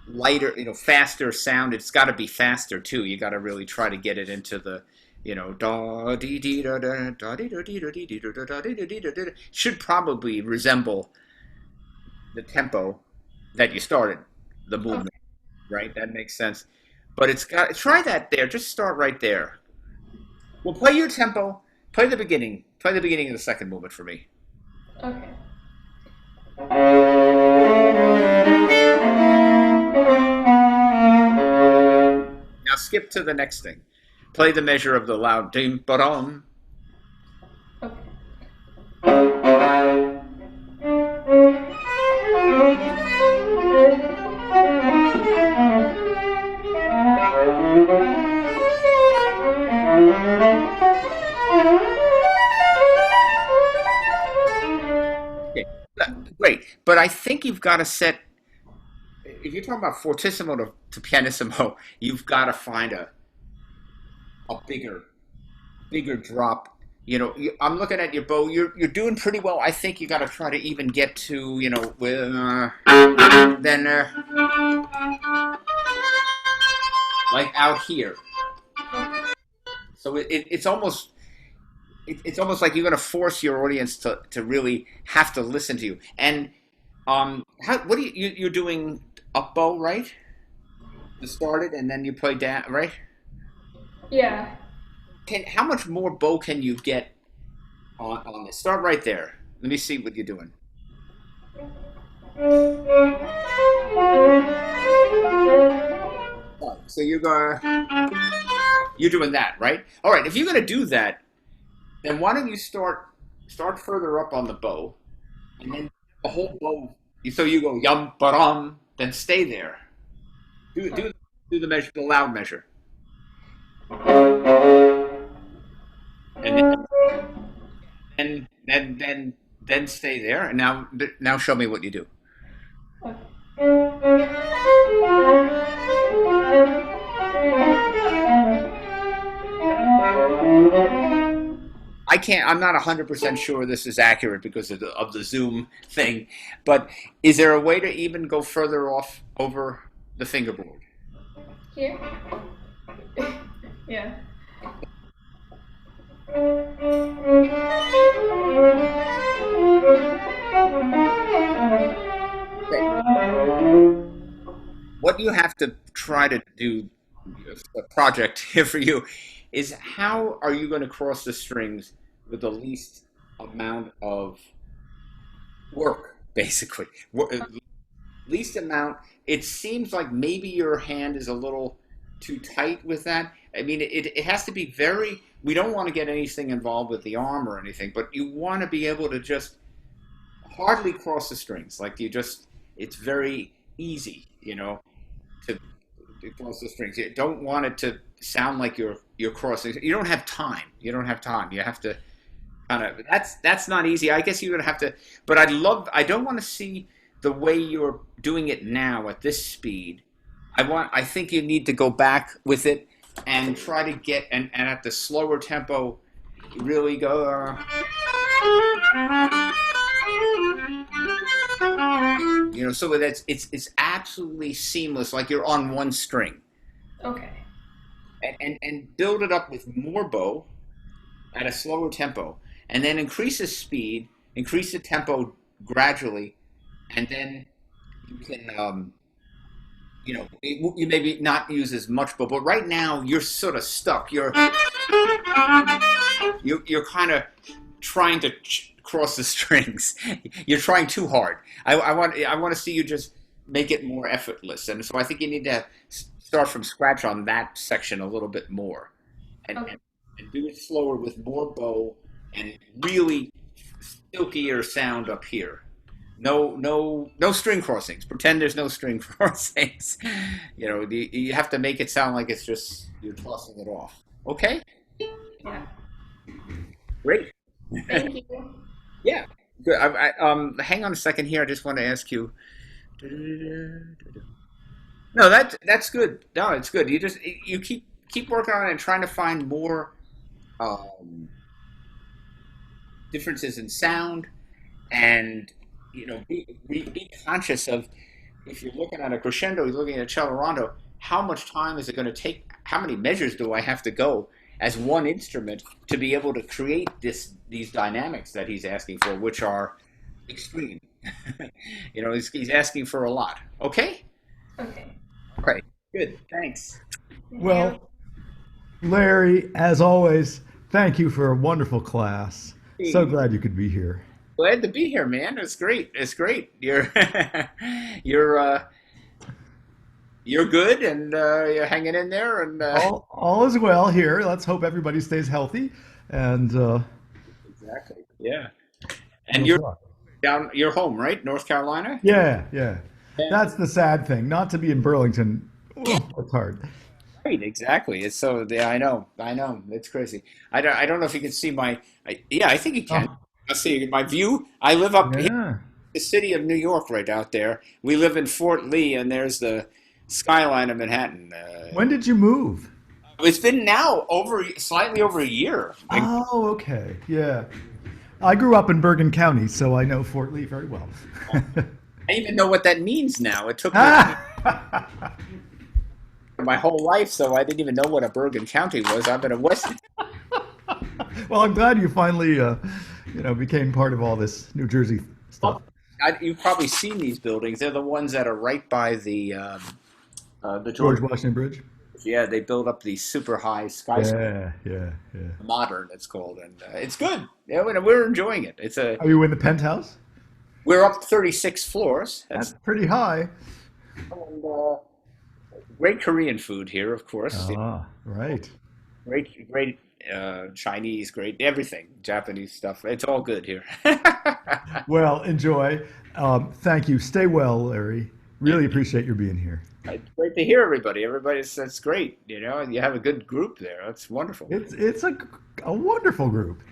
lighter, faster sound. It's got to be faster too. You got to really try to get it into the, da dee dee da da da dee da dee da dee da da da dee da dee da dee. Should probably resemble the tempo that you started the Okay. movement, right? That makes sense. But it's got try that there. Just start right there. Well, play your tempo. Play the beginning. Play the beginning of the second movement for me. Okay. Now skip to the next thing. Play the measure of the loud dim ba Okay. Okay, great. But I think you've got to set. If you're talking about fortissimo to pianissimo, you've got to find a bigger drop. I'm looking at your bow. You're doing pretty well. I think you got to try to even get to with then like out here. So it's almost like you're going to force your audience to really have to listen to you. And what do you're doing up bow, right? You started and then you play down, right? Yeah. How much more bow can you get on this? Start right there. Let me see what you're doing. Oh, so you're doing that, right? All right. If you're going to do that, then why don't you start further up on the bow, and then the whole bow. So you go yum ba then stay there. Do the measure, the loud measure, and then stay there. And now show me what you do. I can't. I'm not 100% sure this is accurate because of the Zoom thing. But is there a way to even go further off over the fingerboard? Here. Yeah. Okay. What you have to try to do, a project here for you, is how are you going to cross the strings with the least amount of work, basically. Least amount. It seems like maybe your hand is a little too tight with that. I mean, it has to be very. We don't want to get anything involved with the arm or anything, but you want to be able to just hardly cross the strings. Like you just, it's very easy, to, to cross the strings. You don't want it to sound like you're crossing. You don't have time. You don't have time. You have to kind of. That's not easy. I guess you're gonna have to. But I don't want to see the way you're doing it now at this speed. I think you need to go back with it and try to get and at the slower tempo, really go. So that it's absolutely seamless, like you're on one string, Okay. and build it up with more bow at a slower tempo, and then increase the speed, increase the tempo gradually, and then you can, you maybe not use as much bow, but right now you're sort of stuck. You're kind of trying to cross the strings. You're trying too hard. I want to see you just make it more effortless, and so I think you need to start from scratch on that section a little bit more, and, Okay. and do it slower with more bow and really silkier sound up here. No string crossings. Pretend there's no string crossings. You have to make it sound like it's just you're tossing it off. Okay, Yeah. great. Thank you. Yeah, good. Hang on a second here. I just want to ask you. No, that's good. No, it's good. You keep working on it and trying to find more um, differences in sound, and be conscious of if you're looking at a crescendo, you're looking at a cello rondo. How much time is it going to take? How many measures do I have to go as one instrument to be able to create these dynamics that he's asking for, which are extreme? He's asking for a lot. Okay. Okay. Right. Good. Thanks. Thank you. Well, Larry, as always, thank you for a wonderful class. So glad you could be here. Glad to be here, man. It's great. It's great. You're you're you're good, and you're hanging in there, and All is well here. Let's hope everybody stays healthy. And exactly. Yeah. And no you're problem. you're home, right? North Carolina? Yeah, yeah. Yeah. That's the sad thing. Not to be in Burlington. Oh, it's hard. Right, exactly. It's so, yeah, I know. It's crazy. I don't know if you can see yeah, I think you can. Oh, I'll see my view. I live up here, yeah. the city of New York, right out there. We live in Fort Lee, and there's the skyline of Manhattan. When did you move? It's been now slightly over a year. Oh, okay. Yeah. I grew up in Bergen County, so I know Fort Lee very well. I even know what that means now. It took me Ah! my whole life, so I didn't even know what a Bergen County was. I've been a West. Well, I'm glad you finally, became part of all this New Jersey stuff. You've probably seen these buildings. They're the ones that are right by the George George. Washington Bridge. Yeah, they build up these super high skyscrapers. Yeah. Modern, it's called, and it's good. Yeah, we're enjoying it. Are you in the penthouse? We're up 36 floors. That's pretty high. And, great Korean food here, of course. Ah, right. Great Chinese, great everything, Japanese stuff. It's all good here. Well, enjoy. Thank you. Stay well, Larry. Really appreciate your being here. It's great to hear everybody. That's great. You have a good group there. That's wonderful. It's a wonderful group.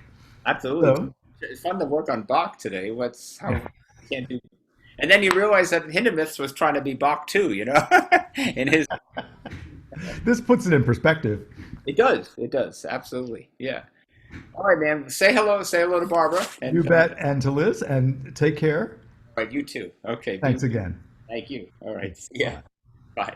Absolutely. So, It's fun to work on Bach today. How can't do. And then you realize that Hindemith was trying to be Bach too, in his. this puts it in perspective. It does. It does. Absolutely. Yeah. All right, man. Say hello. Say hello to Barbara. And, You bet. And to Liz, and take care. all right, you too. Okay. Thanks again. Thank you. All right. Yeah. Bye.